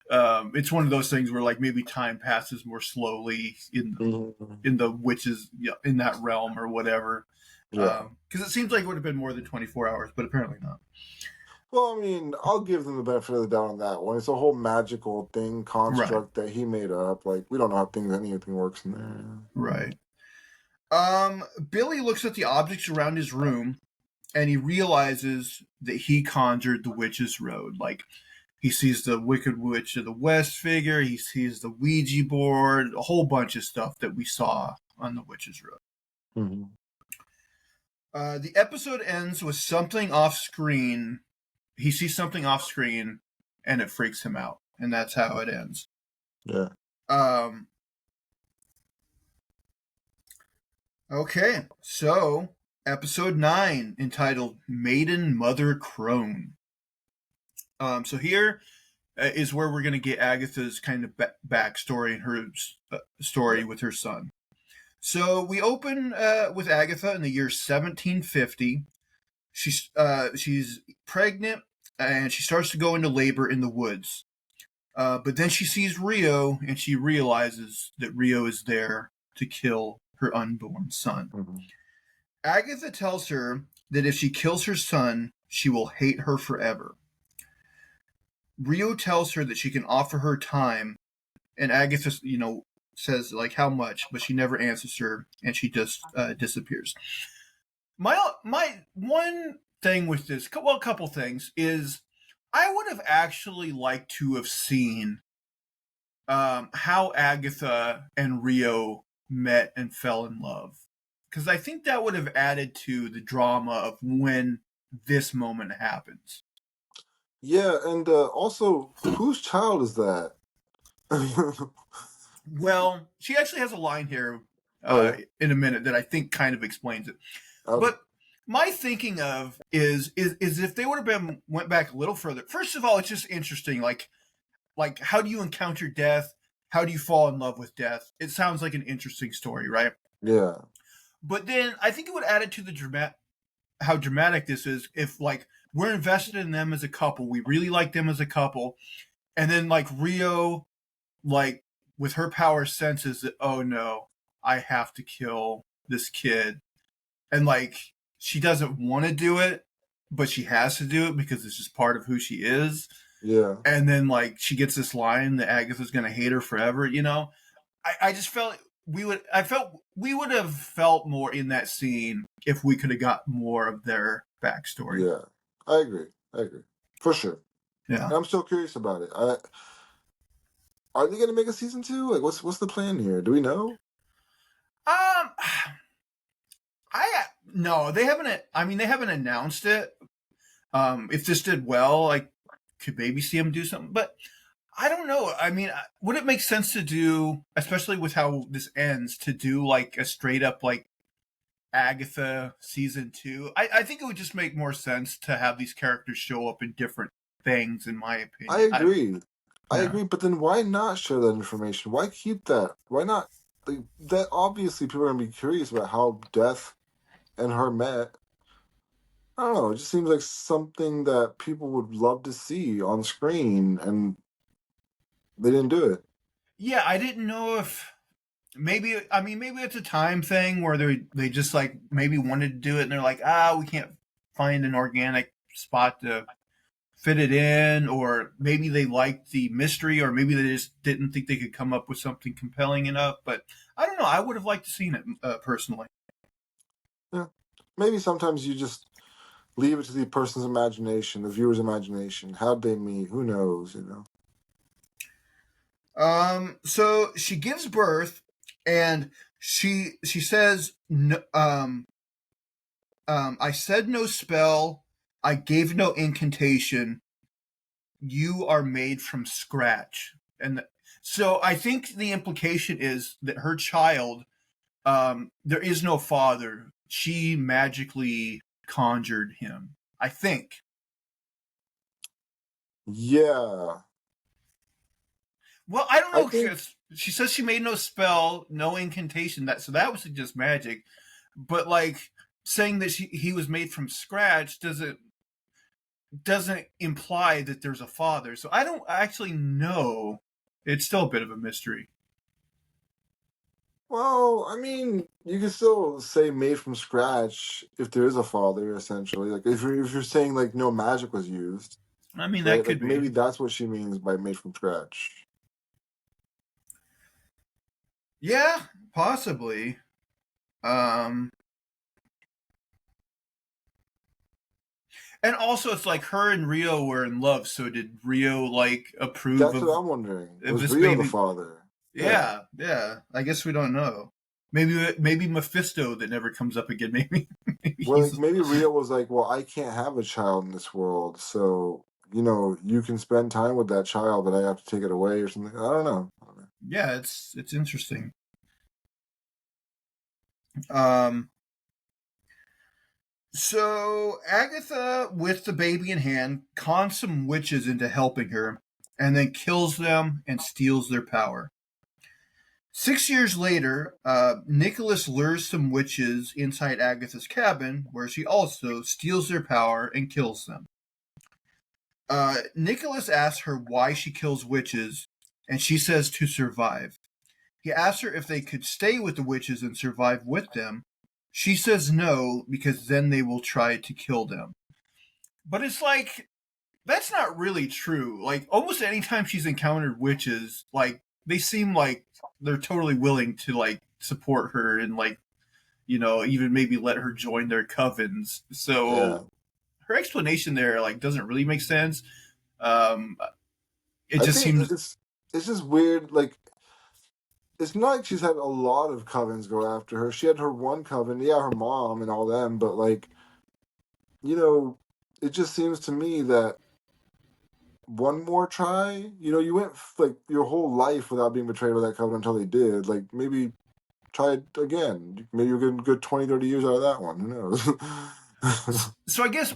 it's one of those things where like maybe time passes more slowly Mhm. in the witches in that realm or whatever. Yeah. Because it seems like it would have been more than 24 hours, but apparently not. Well, I mean, I'll give them the benefit of the doubt on that one. It's a whole magical thing Right, construct that he made up. Like we don't know how anything works in there. right. Billy looks at the objects around his room and he realizes that he conjured the witch's road. Like, he sees the Wicked Witch of the West figure, he sees the Ouija board, a whole bunch of stuff that we saw on the witch's road. Mm-hmm. The episode ends with something off screen. He sees something off screen and it freaks him out. And that's how it ends. Yeah. Okay, so episode 9, entitled Maiden Mother Crone. So here is where we're going to get Agatha's kind of backstory and her story with her son. So we open with Agatha in the year 1750. She's pregnant and she starts to go into labor in the woods. But then she sees Rio and she realizes that Rio is there to kill her unborn son. Mm-hmm. Agatha tells her that if she kills her son, she will hate her forever. Rio tells her that she can offer her time, and Agatha, says like how much, but she never answers her, and she just disappears. My one thing with this, well, a couple things, is I would have actually liked to have seen how Agatha and Rio met and fell in love, because I think that would have added to the drama of when this moment happens. Yeah, and also, whose child is that? Well, she actually has a line here in a minute that I think kind of explains it. Okay. But my thinking of is if they would have went back a little further. First of all, it's just interesting, like how do you encounter death? How do you fall in love with death? It sounds like an interesting story, right? Yeah. But then I think it would add it to the how dramatic this is if like we're invested in them as a couple, we really like them as a couple, and then like Rio, like with her power, senses that, oh no, I have to kill this kid, and like she doesn't want to do it, but she has to do it because it's just part of who she is. Yeah. And then like she gets this line that Agatha's gonna hate her forever. I just felt we would have felt more in that scene if we could have got more of their backstory. Yeah. I agree. For sure. Yeah. And I'm still curious about it. Are they gonna make a season 2? Like, what's the plan here? Do we know? No, they haven't. I mean, they haven't announced it. If this did well, I could maybe see them do something, but I don't know. I mean, would it make sense to do, especially with how this ends, to do like a straight up like Agatha season 2? I think it would just make more sense to have these characters show up in different things, in my opinion. I agree, but then why not share that information? Why keep that? Why not? Like, that obviously people are gonna be curious about how Death and her met. I don't know. It just seems like something that people would love to see on screen, and they didn't do it. Yeah, I didn't know if maybe it's a time thing where they just like maybe wanted to do it and they're like, we can't find an organic spot to fit it in, or maybe they liked the mystery, or maybe they just didn't think they could come up with something compelling enough. But I don't know. I would have liked to seen it personally. Yeah, maybe sometimes you just leave it to the person's imagination, the viewer's imagination. How'd they meet? Who knows? So she gives birth, and she says, I said no spell, I gave no incantation. You are made from scratch. And so I think the implication is that her child, there is no father. She magically conjured him, I think. Yeah. Well, I don't know. She says she made no spell, no incantation. That was just magic. But like saying that he was made from scratch doesn't imply that there's a father. So I don't actually know. It's still a bit of a mystery. Well, I mean, you can still say made from scratch if there is a father, essentially. Like if you're saying like no magic was used. I mean, right? that could like, be. Maybe that's what she means by made from scratch. Yeah, possibly. Um, and also, it's like her and Rio were in love. So did Rio like approve That's what I'm wondering. of Was this Rio the baby? father? Yeah. Yeah, yeah. I guess we don't know. Maybe Mephisto that never comes up again. Maybe Well, like he's maybe Rio was like, well, I can't have a child in this world, so you can spend time with that child, but I have to take it away or something. I don't know. yeah. It's interesting. Um, so Agatha, with the baby in hand, cons some witches into helping her, and then kills them and steals their power. 6 years later, Nicholas lures some witches inside Agatha's cabin, where she also steals their power and kills them. Nicholas asks her why she kills witches, and she says to survive. He asks her if they could stay with the witches and survive with them. She says no, because then they will try to kill them. But it's like, that's not really true. Like, almost any time she's encountered witches, like, they seem like they're totally willing to, like, support her and, like, even maybe let her join their covens. Yeah, So her explanation there, like, doesn't really make sense. Um, it I just think seems it's just weird. Like, it's not like she's had a lot of covens go after her. She had her one coven, yeah, her mom and all them, but like, you know, it just seems to me that one more try. You went like your whole life without being betrayed by that coven until they did. Like maybe try it again. Maybe you'll get a good 20, 30 years out of that one. Who knows? so. I guess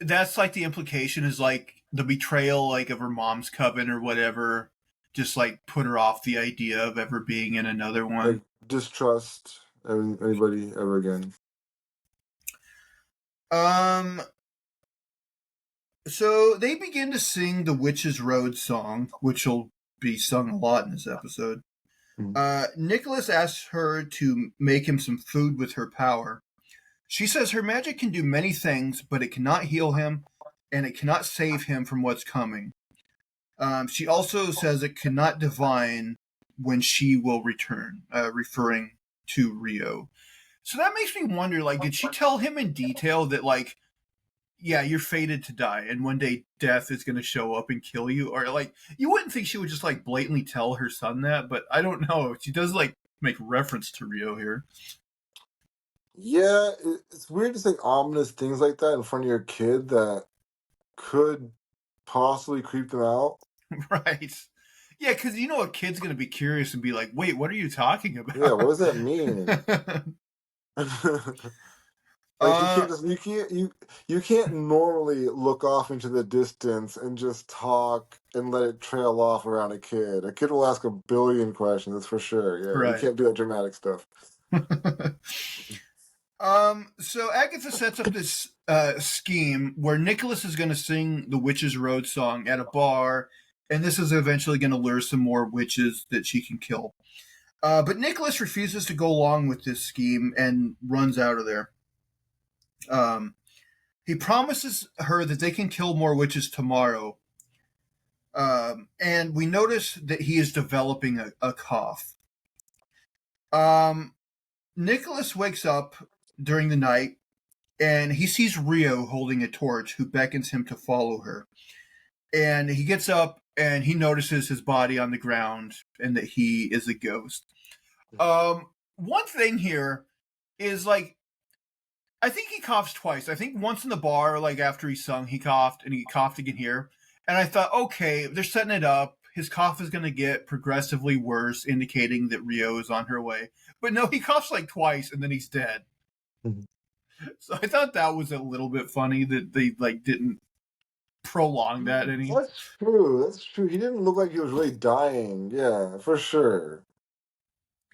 that's like the implication is like the betrayal, like of her mom's coven or whatever, just like put her off the idea of ever being in another Like one. distrust anybody ever again. Um, so they begin to sing the Witch's Road song, which will be sung a lot in this episode. Mhm. Nicholas asks her to make him some food with her power. She says her magic can do many things, but it cannot heal him, and it cannot save him from what's coming. She also says it cannot divine when she will return, referring to Rio. So that makes me wonder, like, did she tell him in detail that, like, yeah, you're fated to die, and one day death is going to show up and kill you? Or, like, you wouldn't think she would just, like, blatantly tell her son that, but I don't know. She does, like, make reference to Rio here. Yeah, it's weird to say ominous things like that in front of your kid that could possibly creep them out. Right. Yeah, because a kid's going to be curious and be like, wait, what are you talking Yeah, what about? does that mean? Like you uh, can't just you can't normally look off into the distance and just talk and let it trail off around a kid. A kid will ask a billion questions, that's for sure. Yeah, you right. can't do that dramatic stuff. So Agatha sets up this scheme where Nicholas is going to sing the Witch's Road song at a bar, and this is eventually going to lure some more witches that she can kill. But Nicholas refuses to go along with this scheme and runs out of there. Um, he promises her that they can kill more witches tomorrow, and we notice that he is developing a cough. Um, Nicholas wakes up during the night and he sees Rio holding a torch who beckons him to follow her. And he gets up and he notices his body on the ground and that he is a ghost. One thing here is like, I think he coughs twice. I think once in the bar, like after he sung, he coughed and he coughed again here. And I thought, okay, they're setting it up. His cough is going to get progressively worse, indicating that Rio is on her way. But no, he coughs like twice and then he's dead. Mhm. So I thought that was a little bit funny that they like didn't prolong that any. That's true. That's true. He didn't look like he was really dying. Yeah, for sure.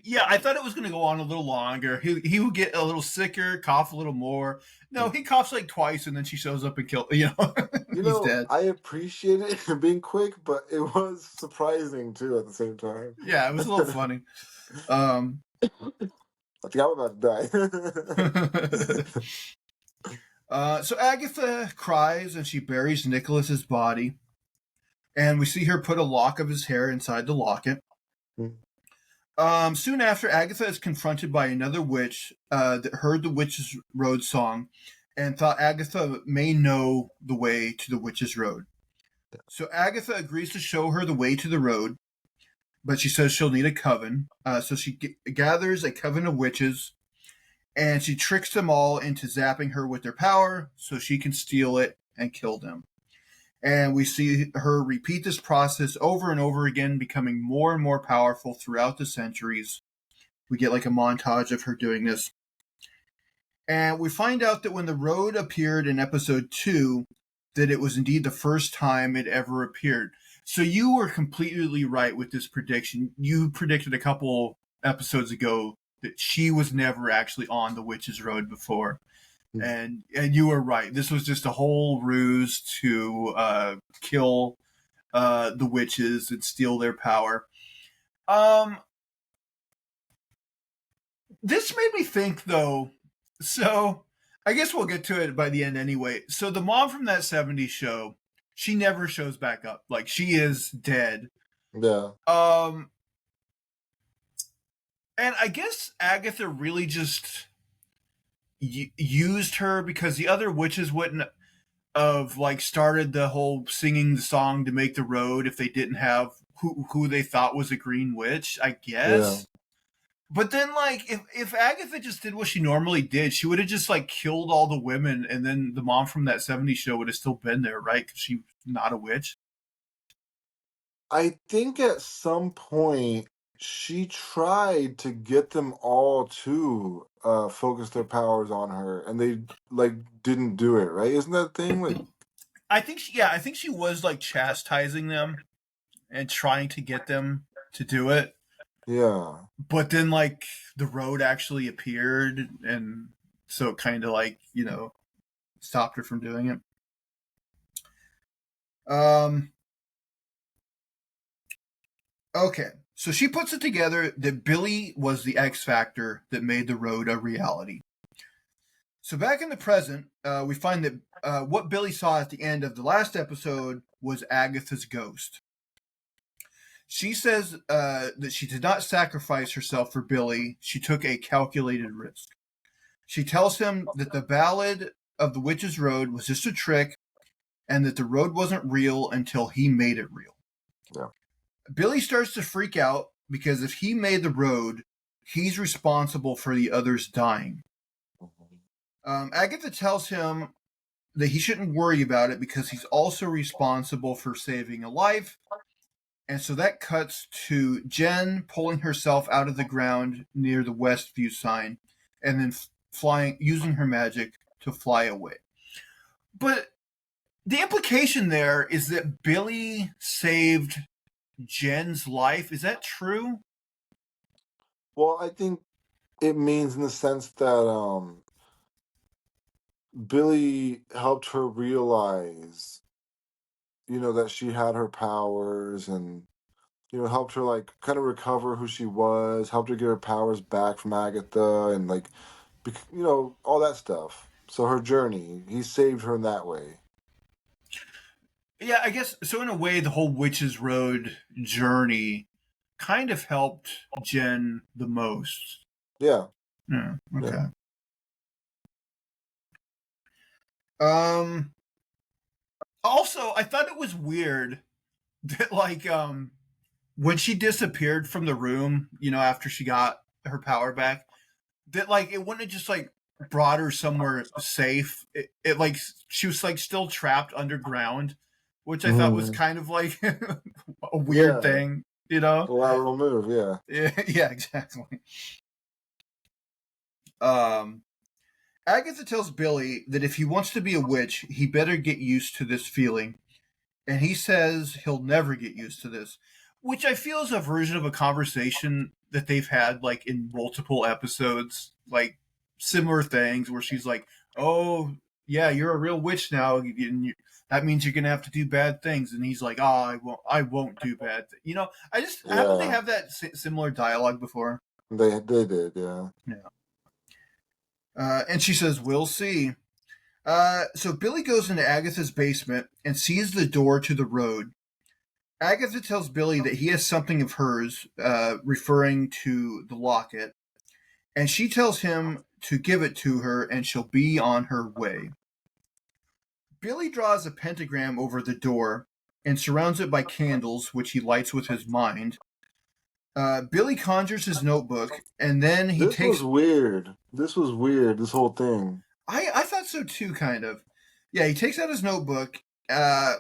Yeah, I thought it was going to go on a little longer. He would get a little sicker, cough a little more. No, he coughs like twice, and then she shows up and kills. He's dead. I appreciate it being quick, but it was surprising too at the same time. Yeah, it was a little funny. Um, I think I'm about to die. so Agatha cries and she buries Nicholas's body, and we see her put a lock of his hair inside the locket. Soon after, Agatha is confronted by another witch that heard the Witch's Road song and thought Agatha may know the way to the Witch's Road. So Agatha agrees to show her the way to the road, but she says she'll need a coven. So she gathers a coven of witches, and she tricks them all into zapping her with their power so she can steal it and kill them. And we see her repeat this process over and over again, becoming more and more powerful throughout the centuries. We get like a montage of her doing this. And we find out that when the road appeared in episode 2, that it was indeed the first time it ever appeared. So you were completely right with this prediction. You predicted a couple episodes ago that she was never actually on the Witch's Road before. And you were right. This was just a whole ruse to kill the witches and steal their power. This made me think, though. So I guess we'll get to it by the end anyway. So the mom from that 70s show, she never shows back up. Like, she is dead. Yeah. And I guess Agatha really just used her because the other witches wouldn't have like started the whole singing the song to make the road if they didn't have who they thought was a green witch, I guess. Yeah. But then, like, if Agatha just did what she normally did, she would have just, like, killed all the women, and then the mom from that 70s show would have still been there, right? Because she's not a witch. I think at some point she tried to get them all to focus their powers on her, and they like didn't do it, right? Isn't that a thing? Like, I think she was, like, chastising them and trying to get them to do it. yeah. But then, like, the road actually appeared, and so it kind of, like, stopped her from doing it. Okay, so she puts it together that Billy was the X factor that made the road a reality. So back in the present, we find that what Billy saw at the end of the last episode was Agatha's ghost. She says that she did not sacrifice herself for Billy. She took a calculated risk. She tells him that the ballad of the Witch's Road was just a trick and that the road wasn't real until he made it real. Yeah. Billy starts to freak out because if he made the road, he's responsible for the others dying. Agatha tells him that he shouldn't worry about it because he's also responsible for saving a life. And so that cuts to Jen pulling herself out of the ground near the Westview sign and then flying, using her magic to fly away. But the implication there is that Billy saved Jen's life. Is that true? Well, I think it means in the sense that Billy helped her realize, that she had her powers and, helped her like kind of recover who she was, helped her get her powers back from Agatha and like, all that stuff. So her journey, he saved her in that way. Yeah, I guess so. In a way, the whole Witch's Road journey kind of helped Jen the most. Yeah. Yeah. Okay. Yeah. Also, I thought it was weird that like when she disappeared from the room, after she got her power back, that like it wouldn't have just like brought her somewhere safe. It like she was like still trapped underground, which I thought was kind of like a weird thing, A lateral move, yeah. Yeah, exactly. Agatha tells Billy that if he wants to be a witch, he better get used to this feeling. And he says he'll never get used to this, which I feel is a version of a conversation that they've had like in multiple episodes, like similar things where she's like, "Oh, yeah, you're a real witch now. That means you're gonna have to do bad things." And he's like, "Oh, I won't do bad things." Haven't they have that similar dialogue before? They did, yeah. Yeah. And she says, "We'll see." So Billy goes into Agatha's basement and sees the door to the road. Agatha tells Billy that he has something of hers, referring to the locket, and she tells him to give it to her and she'll be on her way. Billy draws a pentagram over the door and surrounds it by candles, which he lights with his mind. Billy conjures his notebook, and then he This was takes. weird. This was weird, this whole thing. I thought so too, kind of. Yeah, he takes out his notebook, and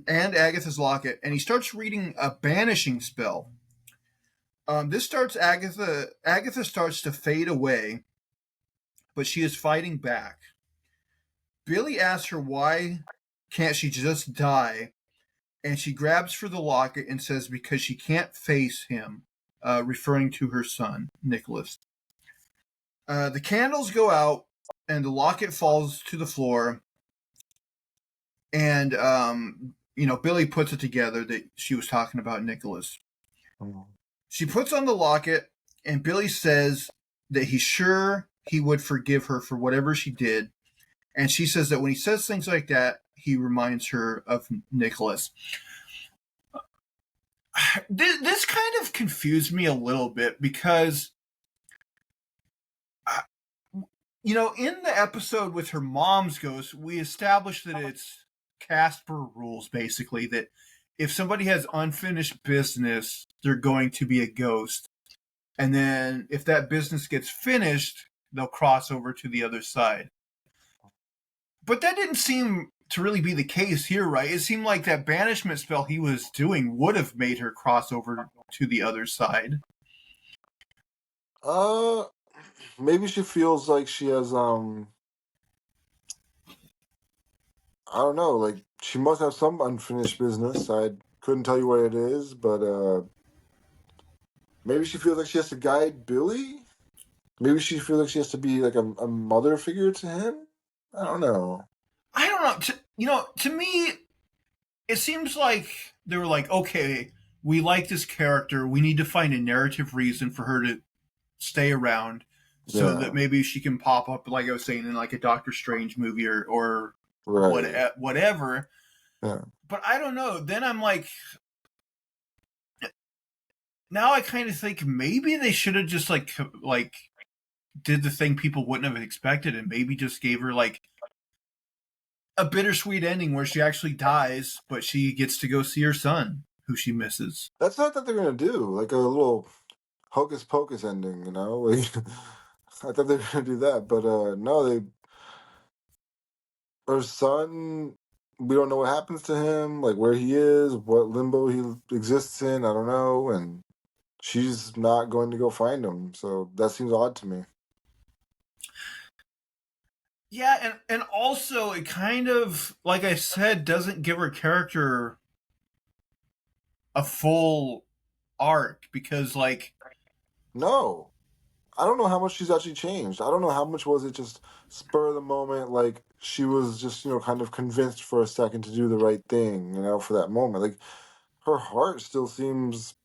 Agatha's locket, and he starts reading a banishing spell. This starts Agatha. Agatha starts to fade away, but she is fighting back. Billy asks her why can't she just die, and she grabs for the locket and says because she can't face him, referring to her son Nicholas. The candles go out, and the locket falls to the floor. And Billy puts it together that she was talking about Nicholas. She puts on the locket, and Billy says that he's sure he would forgive her for whatever she did. And she says that when he says things like that, he reminds her of Nicholas. This kind of confused me a little bit because, in the episode with her mom's ghost, we established that it's Casper rules, basically, that if somebody has unfinished business, they're going to be a ghost. And then if that business gets finished, they'll cross over to the other side. But that didn't seem to really be the case here, right? It seemed like that banishment spell he was doing would have made her cross over to the other side. Maybe she feels like she has I don't know, like she must have some unfinished business. I couldn't tell you what it is, but maybe she feels like she has to guide Billy. Maybe she feels like she has to be like a mother figure to him. I don't know. I don't know. To me, it seems like they were like, okay, we like this character. We need to find a narrative reason for her to stay around so Yeah, that maybe she can pop up, like I was saying, in like a Doctor Strange movie or right. whatever. Yeah. But I don't know. Then I'm like, now I kind of think maybe they should have just like did the thing people wouldn't have expected and maybe just gave her like a bittersweet ending where she actually dies, but she gets to go see her son, who she misses. That's not that they're gonna do like a little hocus pocus ending, you know? Like I thought they were gonna do that, but no, her son. We don't know what happens to him, like where he is, what limbo he exists in. I don't know, and she's not going to go find him. So that seems odd to me. Yeah, and also it kind of, like I said, doesn't give her character a full arc because like No, I don't know how much she's actually changed. I don't know how much was it just spur of the moment, like she was just kind of convinced for a second to do the right thing, for that moment. Like her heart still seems.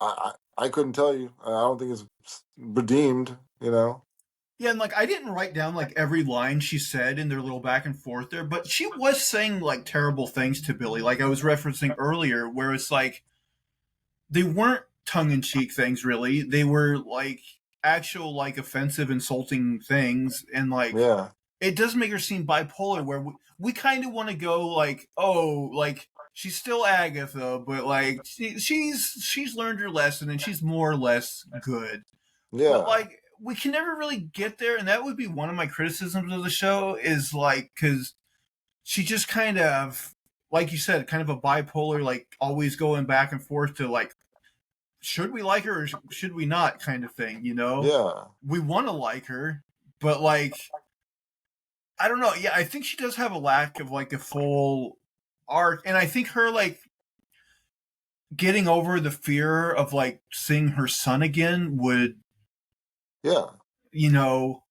I couldn't tell you. I don't think it's redeemed. yeah, and like I didn't write down like every line she said in their little back and forth there, but she was saying like terrible things to Billy, like I was referencing earlier, where it's like they weren't tongue in cheek things really. They were like actual like offensive, insulting things, and like Yeah, it does make her seem bipolar where we kind of want to go like, oh, like she's still Agatha, but like she's learned her lesson and she's more or less good. But yeah, like we can never really get there, and that would be one of my criticisms of the show is like because she just kind of, like you said, kind of a bipolar, like always going back and forth to like should we like her or should we not kind of thing, yeah. we want to like her, but like I don't know. Yeah, I think she does have a lack of like a full arc, and I think her like getting over the fear of like seeing her son again would, Yeah. you know,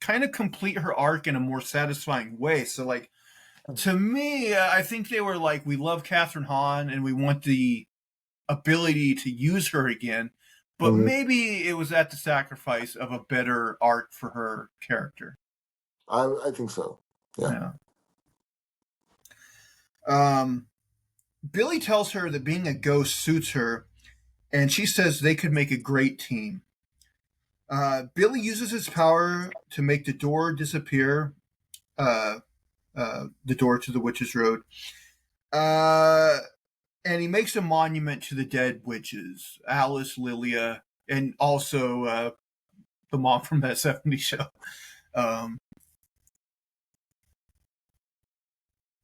kind of complete her arc in a more satisfying way. So like to me, I think they were like, we love Kathryn Hahn and we want the ability to use her again, but Mhm. maybe it was at the sacrifice of a better arc for her character. I think so. Yeah. Yeah. Um, Billy tells her that being a ghost suits her, and she says they could make a great team. Billy uses his power to make the door disappear, uh, the door to the Witch's Road. Uh, and he makes a monument to the dead witches, Alice, Lilia, and also the mom from that '70s show. Um,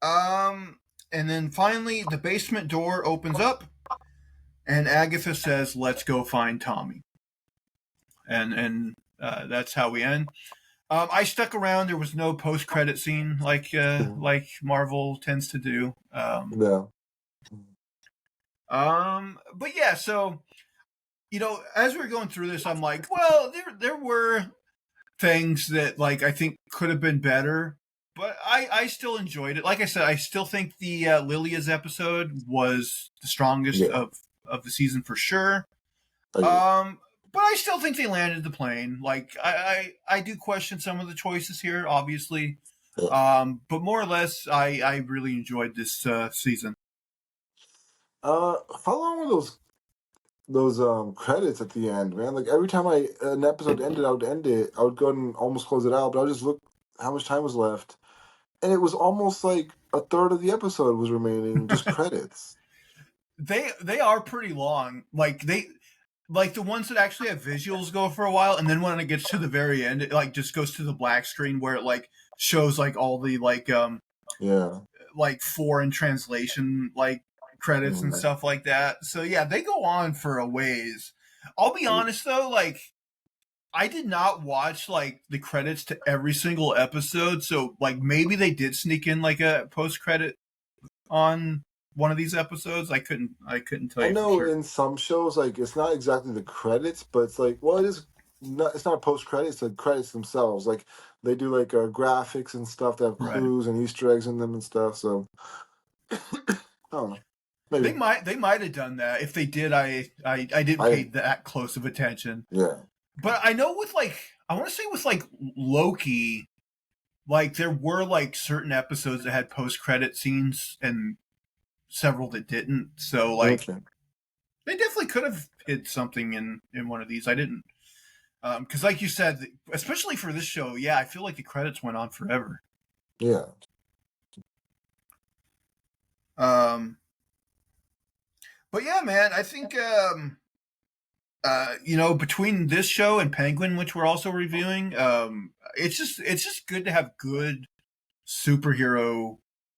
um, and then finally, the basement door opens up, and Agatha says, "Let's go find Tommy." And that's how we end. I stuck around. There was no post credit scene like Marvel tends to do. Yeah. But yeah, so as we are going through this, I'm like, well, there were things that I think could have been better, but I still enjoyed it. Like I said, I still think the Lilia's episode was the strongest Yeah. of the season for sure. I agree. But I still think they landed the plane. I do question some of the choices here, obviously. Yeah. But more or less, I really enjoyed this season. How long were those credits at the end, man? Like every time an episode ended, I would end it. I would go and almost close it out, but I would just look how much time was left, and it was almost like a third of the episode was remaining, just credits. They are pretty long. Like the ones that actually have visuals go for a while, and then when it gets to the very end, it just goes to the black screen where it shows all the Yeah. foreign translation credits and Mhm. stuff like that. So yeah, they go on for a ways. I'll be honest though, I did not watch the credits to every single episode, so maybe they did sneak in a post credit on one of these episodes. I couldn't tell I you for know sure. in some shows, like it's not exactly the credits, but it's like, well, it is not. It's not post credits. The credits themselves, like they do graphics and stuff that have Right. clues and Easter eggs in them and stuff. So I don't know. They Maybe might have done that. If they did, I didn't pay I that close of attention. yeah. But I know with I want to say with Loki, there were certain episodes that had post credit scenes and several that didn't. So Okay. they definitely could have hid something in one of these. I didn't, because like you said, especially for this show, yeah, I feel like the credits went on forever. Yeah. Um, but yeah, man, I think between this show and Penguin, which we're also reviewing, it's just good to have good superhero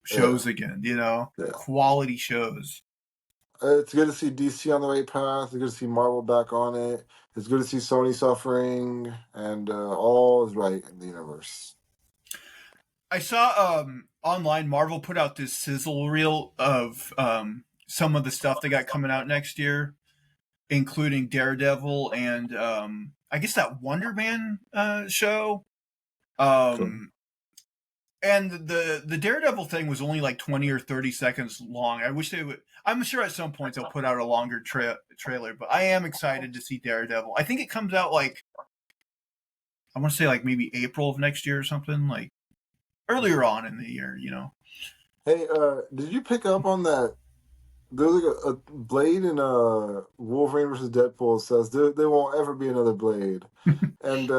Yeah. shows again. Yeah. Quality shows. It's good to see DC on the right path. It's good to see Marvel back on it. It's good to see Sony suffering, and all is right in the universe. I saw online Marvel put out this sizzle reel of some of the stuff they got coming out next year, including Daredevil and I guess that Wonder Man show. Cool. Um, and the Daredevil thing was only 20 or 30 seconds long. I wish they would. I'm sure at some point they'll put out a longer trailer, but I am excited to see Daredevil. I think it comes out I want to say maybe April of next year or something, earlier on in the year. Hey, did you pick up on that? There's a Blade in Wolverine versus Deadpool says there won't ever be another Blade, and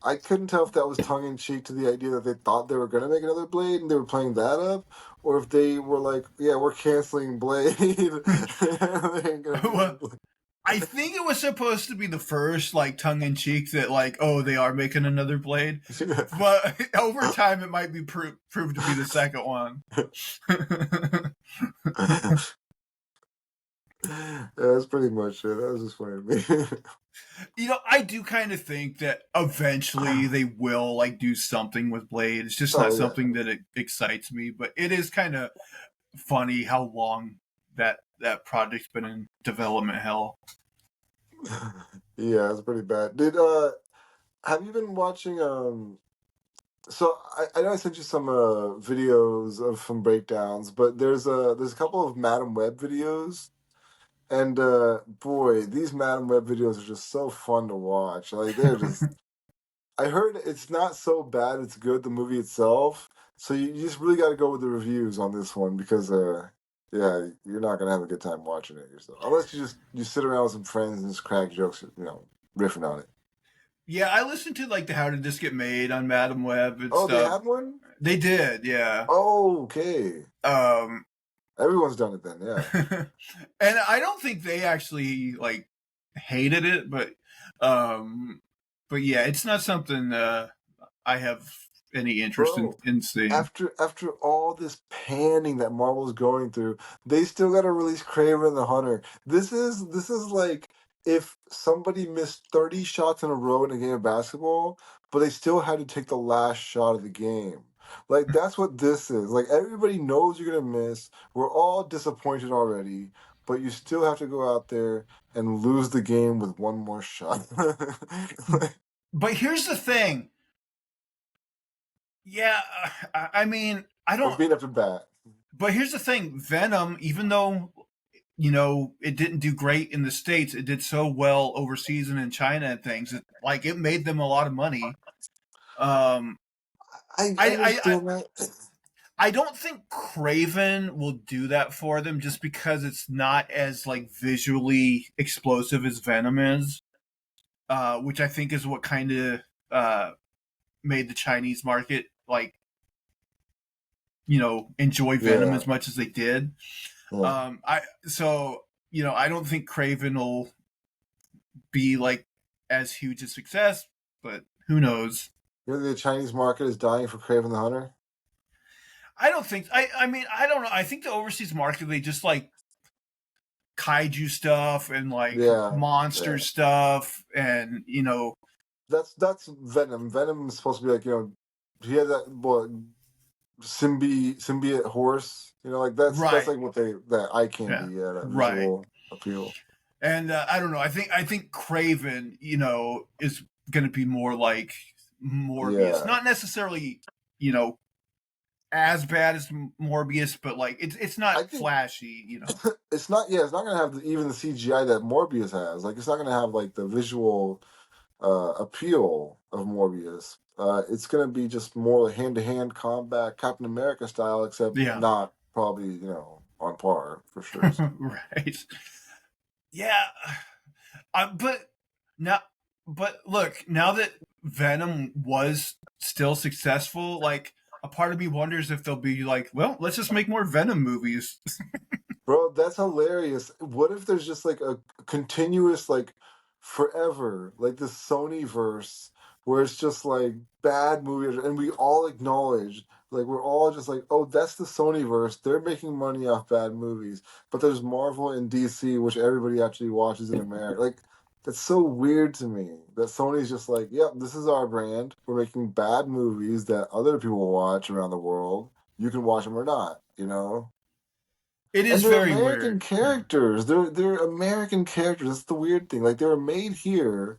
I couldn't tell if that was tongue in cheek to the idea that they thought they were gonna make another Blade and they were playing that up, or if they were like, yeah, we're canceling Blade. There ain't gonna be another Well, Blade. I think it was supposed to be the first tongue in cheek that oh, they are making another Blade, but over time it might be proved to be the second one. Yeah, that's pretty much it. That was just funny to I do kind of think that me. eventually they will do something with Blade. It's just not Oh yeah. something that it excites me, but it is kind of funny how long that project's been in development hell. Yeah, it's pretty bad. Did have you been watching so I know I sent you some videos of some breakdowns, but there's a couple of Madam Web videos, and boy, these Madam Web videos are just so fun to watch. Like they're just I heard it's not so bad, it's good, the movie itself. So you just really got to go with the reviews on this one because, yeah, you're not gonna have a good time watching it yourself unless you sit around with some friends and just crack jokes, riffing on it. Yeah, I listened to like the How Did This Get Made on Madam Web and Oh, they stuff. had one. They did, yeah. Oh, okay. Um, Everyone's done it then, yeah. and I don't think they actually like hated it, um, but yeah, it's not something I have any interest Bro, in seeing. after all this panning that Marvel's going through, they still got to release Kraven the Hunter. This is like if somebody missed 30 shots in a row in a game of basketball, but they still had to take the last shot of the game. Like that's what this is. Like everybody knows you're gonna miss. We're all disappointed already, but you still have to go out there and lose the game with one more shot. But here's the thing. Yeah, I mean, I We're don't. being up to bat. But here's the thing: Venom, even though it didn't do great in the States, it did so well overseas and in China and things. It made them a lot of money. Um, I I, I understand that. I don't think Craven will do that for them just because it's not as like visually explosive as Venom is, which I think is what kind of uh, made the Chinese market enjoy Venom Yeah. as much as they did. Yeah. I don't think Craven will be like as huge a success, but who knows? You know the Chinese market is dying for Kraven the Hunter? I don't think. I mean, I don't know. I think the overseas market, they just like kaiju stuff and like Yeah. monster Yeah. stuff, and That's Venom. Venom is supposed to be like, he had that symbiote horse. Like that's right, like what that eye yeah, candy, that right. visual appeal. And I don't know. I think Craven, is going to be more like Morbius, Yeah. not necessarily, you know, as bad as Morbius, but like it's I not think flashy. it's not gonna have even the CGI that Morbius has. Like it's not gonna have like the visual appeal of Morbius. It's going to be just more hand to hand combat, Captain America style, except Yeah, not probably on par for sure. So. right. Yeah, but now, but look, now that Venom was still successful, like a part of me wonders if they'll be like, well, let's just make more Venom movies. Bro, that's hilarious. What if there's just like a continuous, like forever, like the Sony verse, where it's just like bad movies, and we all acknowledge, like we're all just like, oh, that's the Sony verse. They're making money off bad movies, but there's Marvel and DC, which everybody actually watches in America. Like that's so weird to me that Sony's just like, yep, this is our brand. We're making bad movies that other people watch around the world. You can watch them or not. It And is they're very American weird. Yeah. characters. They're American characters. That's the weird thing. Like they were made here,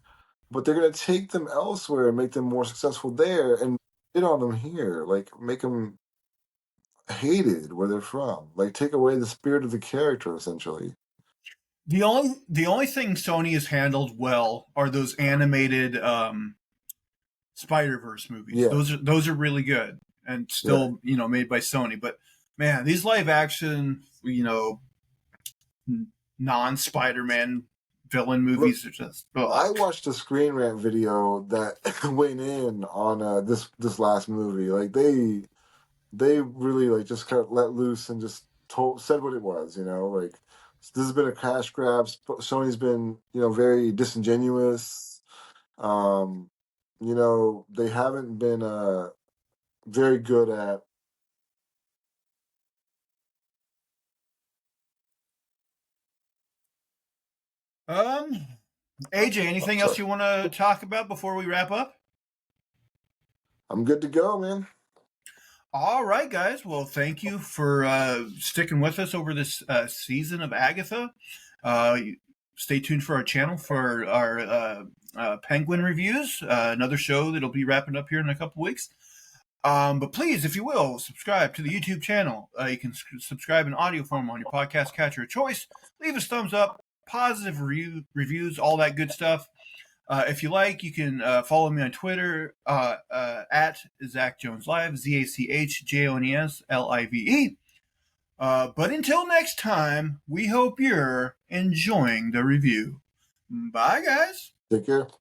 but they're gonna take them elsewhere and make them more successful there and hit on them here. Like make them hated where they're from. Like take away the spirit of the character essentially. The only thing Sony has handled well are those animated Spider Verse movies. Yeah, Those are really good and right. still made by Sony. But man, these live action non Spider Man villain Look, movies are just I ugh. watched a Screen Rant video that went in on this last movie. Like they really like just kind of let loose and just said what it was. Like this has been a cash grab. Sony's been very disingenuous. Um, they haven't been very good at. Um, AJ, Oh, anything else sorry, you want to talk about before we wrap up? I'm good to go, man. All right, guys. Well, thank you for sticking with us over this season of Agatha. Stay tuned for our channel for our Penguin reviews, another show that'll be wrapping up here in a couple weeks. But please, if you will, subscribe to the YouTube channel. You can subscribe in audio form on your podcast catcher of choice. Leave us thumbs up, positive reviews, all that good stuff. If you like, you can follow me on Twitter at Zach Jones Live, ZachJonesLive. But until next time, we hope you're enjoying the review. Bye, guys. Take care.